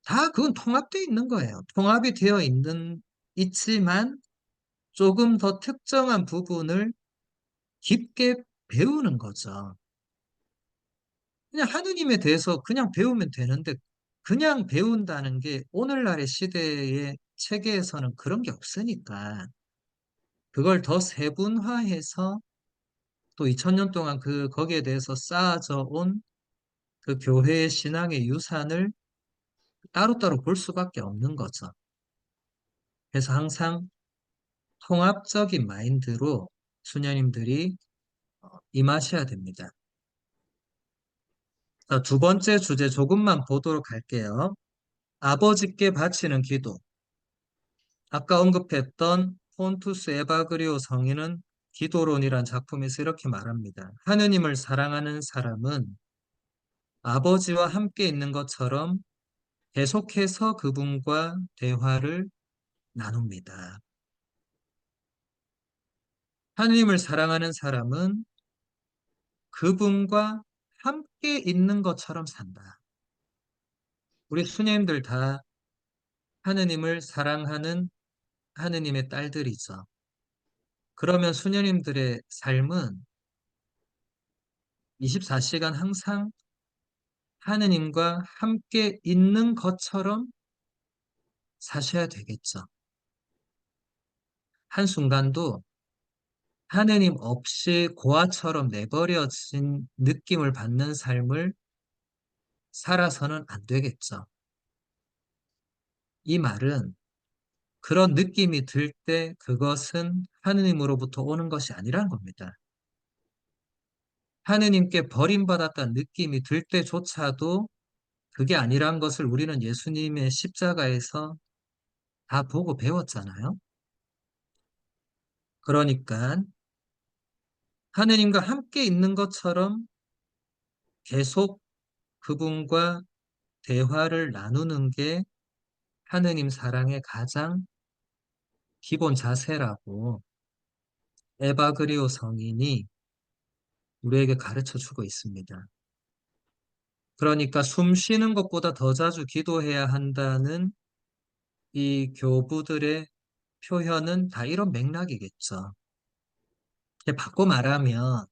다 그건 통합되어 있는 거예요. 통합이 되어 있지만 조금 더 특정한 부분을 깊게 배우는 거죠. 그냥 하느님에 대해서 그냥 배우면 되는데, 그냥 배운다는 게 오늘날의 시대의 체계에서는 그런 게 없으니까, 그걸 더 세분화해서 또 2000년 동안 거기에 대해서 쌓아져 온 그 교회의 신앙의 유산을 따로따로 볼 수밖에 없는 거죠. 그래서 항상 통합적인 마인드로 수녀님들이 임하셔야 됩니다. 자, 두 번째 주제 조금만 보도록 할게요. 아버지께 바치는 기도. 아까 언급했던 폰투스 에바그리오 성인은 기도론이란 작품에서 이렇게 말합니다. 하느님을 사랑하는 사람은 아버지와 함께 있는 것처럼 계속해서 그분과 대화를 나눕니다. 하느님을 사랑하는 사람은 그분과 함께 있는 것처럼 산다. 우리 수녀님들 다 하느님을 사랑하는 하느님의 딸들이죠. 그러면 수녀님들의 삶은 24시간 항상 하느님과 함께 있는 것처럼 사셔야 되겠죠. 한순간도 하느님 없이 고아처럼 내버려진 느낌을 받는 삶을 살아서는 안 되겠죠. 이 말은 그런 느낌이 들 때 그것은 하느님으로부터 오는 것이 아니라는 겁니다. 하느님께 버림받았다는 느낌이 들 때조차도 그게 아니란 것을 우리는 예수님의 십자가에서 다 보고 배웠잖아요. 그러니까 하느님과 함께 있는 것처럼 계속 그분과 대화를 나누는 게 하느님 사랑의 가장 기본 자세라고 에바그리오 성인이 우리에게 가르쳐 주고 있습니다. 그러니까 숨 쉬는 것보다 더 자주 기도해야 한다는 이 교부들의 표현은 다 이런 맥락이겠죠. 바꿔 말하면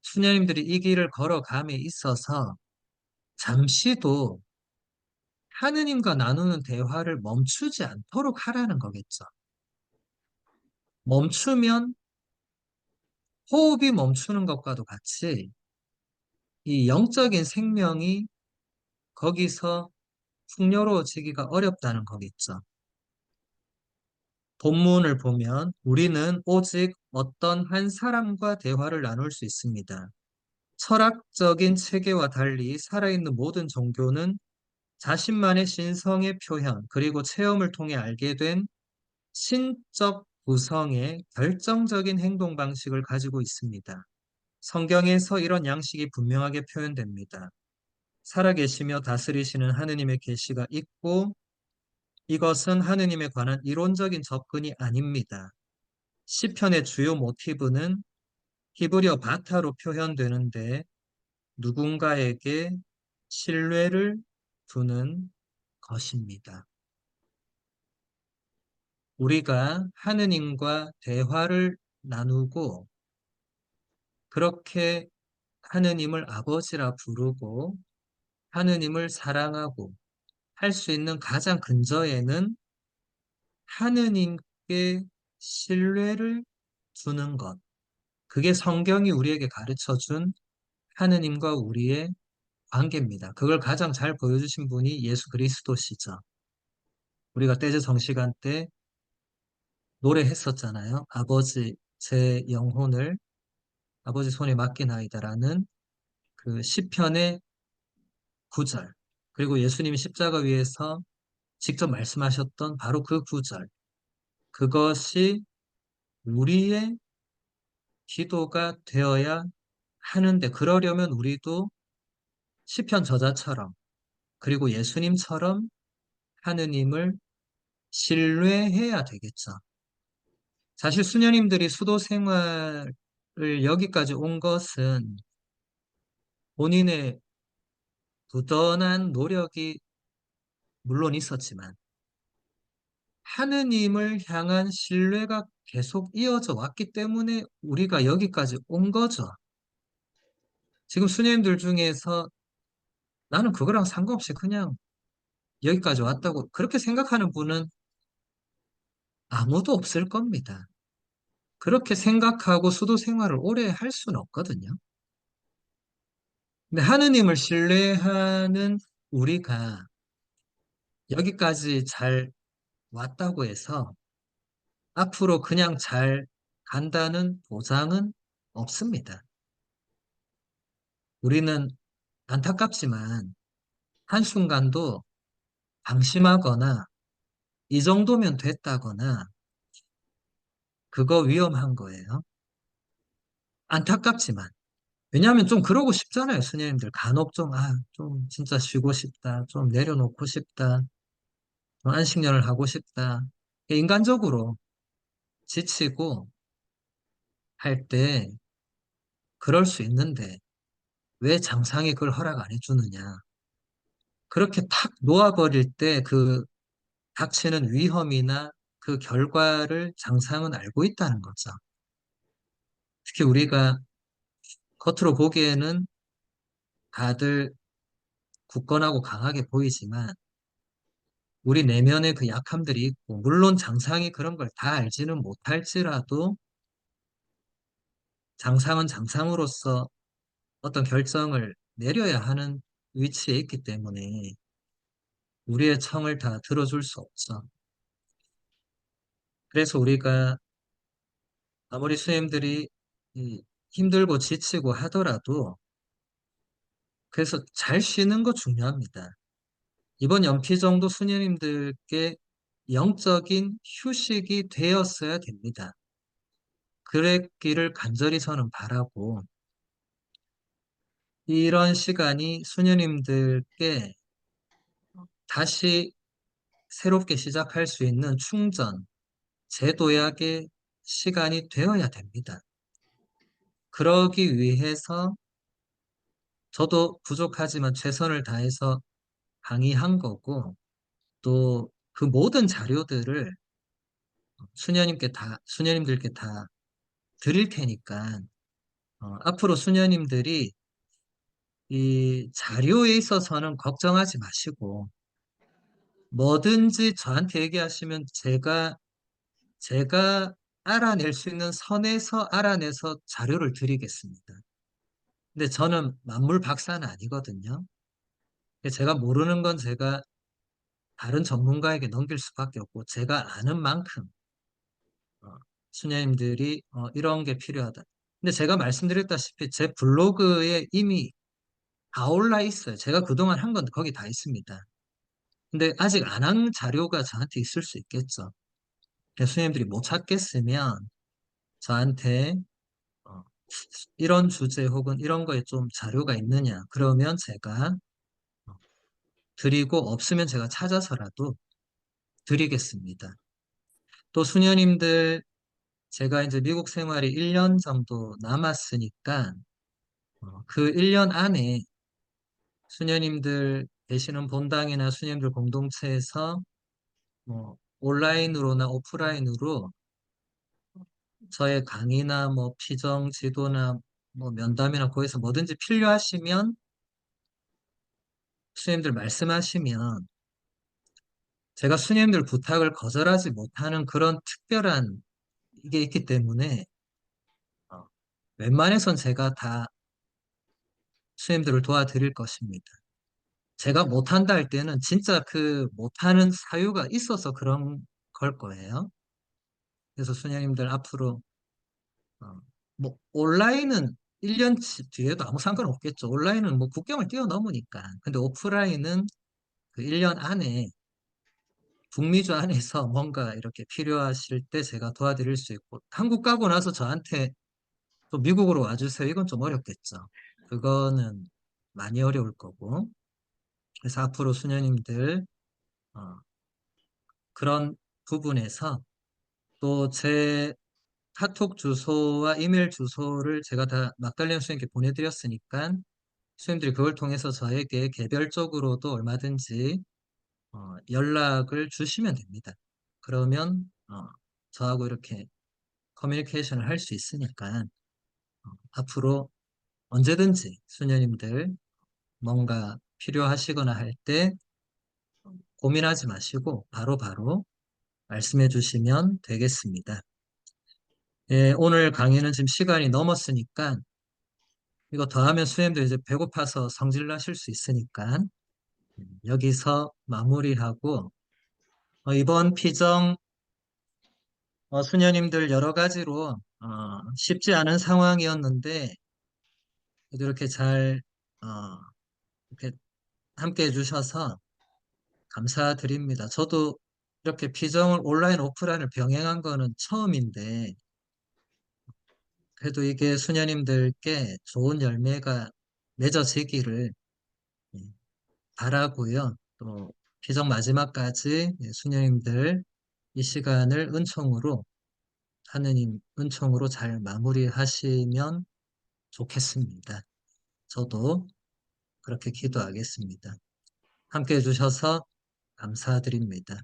수녀님들이 이 길을 걸어감에 있어서 잠시도 하느님과 나누는 대화를 멈추지 않도록 하라는 거겠죠. 멈추면 호흡이 멈추는 것과도 같이 이 영적인 생명이 거기서 풍요로워지기가 어렵다는 거겠죠. 본문을 보면 우리는 오직 어떤 한 사람과 대화를 나눌 수 있습니다. 철학적인 체계와 달리 살아있는 모든 종교는 자신만의 신성의 표현, 그리고 체험을 통해 알게 된 신적 구성의 결정적인 행동 방식을 가지고 있습니다. 성경에서 이런 양식이 분명하게 표현됩니다. 살아계시며 다스리시는 하느님의 계시가 있고 이것은 하느님에 관한 이론적인 접근이 아닙니다. 시편의 주요 모티브는 히브리어 바타로 표현되는데 누군가에게 신뢰를 두는 것입니다. 우리가 하느님과 대화를 나누고 그렇게 하느님을 아버지라 부르고 하느님을 사랑하고 할 수 있는 가장 근저에는 하느님께 신뢰를 두는 것. 그게 성경이 우리에게 가르쳐 준 하느님과 우리의 관계입니다. 그걸 가장 잘 보여주신 분이 예수 그리스도시죠. 우리가 떼제 정시간 때 노래했었잖아요. 아버지, 제 영혼을 아버지 손에 맡기나이다라는 그 시편의 9절. 그리고 예수님이 십자가 위에서 직접 말씀하셨던 바로 그 9절. 그것이 우리의 기도가 되어야 하는데 그러려면 우리도 시편 저자처럼 그리고 예수님처럼 하느님을 신뢰해야 되겠죠. 사실 수녀님들이 수도 생활을 여기까지 온 것은 본인의 부단한 노력이 물론 있었지만 하느님을 향한 신뢰가 계속 이어져 왔기 때문에 우리가 여기까지 온 거죠. 지금 수녀님들 중에서 나는 그거랑 상관없이 그냥 여기까지 왔다고 그렇게 생각하는 분은 아무도 없을 겁니다. 그렇게 생각하고 수도 생활을 오래 할 수는 없거든요. 근데 하느님을 신뢰하는 우리가 여기까지 잘 왔다고 해서 앞으로 그냥 잘 간다는 보장은 없습니다. 우리는 안타깝지만 한순간도 방심하거나 이 정도면 됐다거나 그거 위험한 거예요. 안타깝지만. 왜냐하면 좀 그러고 싶잖아요, 수녀님들. 간혹 좀, 좀 진짜 쉬고 싶다. 좀 내려놓고 싶다. 좀 안식년을 하고 싶다. 인간적으로 지치고 할 때 그럴 수 있는데 왜 장상이 그걸 허락 안 해주느냐. 그렇게 탁 놓아버릴 때 그 닥치는 위험이나 그 결과를 장상은 알고 있다는 거죠. 특히 우리가 겉으로 보기에는 다들 굳건하고 강하게 보이지만 우리 내면에 그 약함들이 있고, 물론 장상이 그런 걸 다 알지는 못할지라도 장상은 장상으로서 어떤 결정을 내려야 하는 위치에 있기 때문에 우리의 청을 다 들어줄 수 없죠. 그래서 우리가 아무리 수행들이 힘들고 지치고 하더라도 그래서 잘 쉬는 거 중요합니다. 이번 연피 정도 수녀님들께 영적인 휴식이 되었어야 됩니다. 그랬기를 간절히 저는 바라고 이런 시간이 수녀님들께 다시 새롭게 시작할 수 있는 충전, 재도약의 시간이 되어야 됩니다. 그러기 위해서 저도 부족하지만 최선을 다해서 강의한 거고 또 그 모든 자료들을 수녀님들께 다 드릴 테니까 앞으로 수녀님들이 이 자료에 있어서는 걱정하지 마시고 뭐든지 저한테 얘기하시면 제가 알아낼 수 있는 선에서 알아내서 자료를 드리겠습니다. 근데 저는 만물 박사는 아니거든요. 제가 모르는 건 제가 다른 전문가에게 넘길 수밖에 없고 제가 아는 만큼 어, 수녀님들이 이런 게 필요하다. 근데 제가 말씀드렸다시피 제 블로그에 이미 다 올라 있어요. 제가 그동안 한 건 거기 다 있습니다. 근데 아직 안 한 자료가 저한테 있을 수 있겠죠. 그래서 수녀님들이 못 찾겠으면 저한테 어, 이런 주제 혹은 이런 거에 좀 자료가 있느냐. 그러면 제가 어, 드리고 없으면 제가 찾아서라도 드리겠습니다. 또 수녀님들 제가 이제 미국 생활이 1년 정도 남았으니까 그 1년 안에 수녀님들 계시는 본당이나 수녀님들 공동체에서 뭐 온라인으로나 오프라인으로 저의 강의나 뭐 피정 지도나 뭐 면담이나 거기서 뭐든지 필요하시면 수님들 말씀하시면 제가 수님들 부탁을 거절하지 못하는 그런 특별한 이게 있기 때문에 어, 웬만해선 제가 다 수님들을 도와드릴 것입니다. 제가 못한다 할 때는 진짜 그 못하는 사유가 있어서 그런 걸 거예요. 그래서 수녀님들 앞으로 어, 뭐 온라인은 1년 뒤에도 아무 상관없겠죠. 온라인은 뭐 국경을 뛰어넘으니까. 근데 오프라인은 그 1년 안에 북미주 안에서 뭔가 이렇게 필요하실 때 제가 도와드릴 수 있고 한국 가고 나서 저한테 또 미국으로 와주세요. 이건 좀 어렵겠죠. 그거는 많이 어려울 거고. 그래서 앞으로 수녀님들 어, 그런 부분에서 또 제 카톡 주소와 이메일 주소를 제가 다 막달리안 수님께 보내드렸으니까 수님들이 그걸 통해서 저에게 개별적으로도 얼마든지 연락을 주시면 됩니다. 그러면 저하고 이렇게 커뮤니케이션을 할 수 있으니까 앞으로 언제든지 수녀님들 뭔가 필요하시거나 할 때 고민하지 마시고 바로바로 말씀해 주시면 되겠습니다. 예, 오늘 강의는 지금 시간이 넘었으니까 이거 더하면 수님들 이제 배고파서 성질 나실 수 있으니까 여기서 마무리하고 이번 피정 수녀님들 여러 가지로 쉽지 않은 상황이었는데 그래도 이렇게 잘 어, 이렇게 함께 해주셔서 감사드립니다. 저도 이렇게 피정을 온라인 오프라인을 병행한 거는 처음인데 그래도 이게 수녀님들께 좋은 열매가 맺어지기를 예, 바라고요. 또 기적 마지막까지 예, 수녀님들 이 시간을 은총으로 하느님 은총으로 잘 마무리하시면 좋겠습니다. 저도 그렇게 기도하겠습니다. 함께 해주셔서 감사드립니다.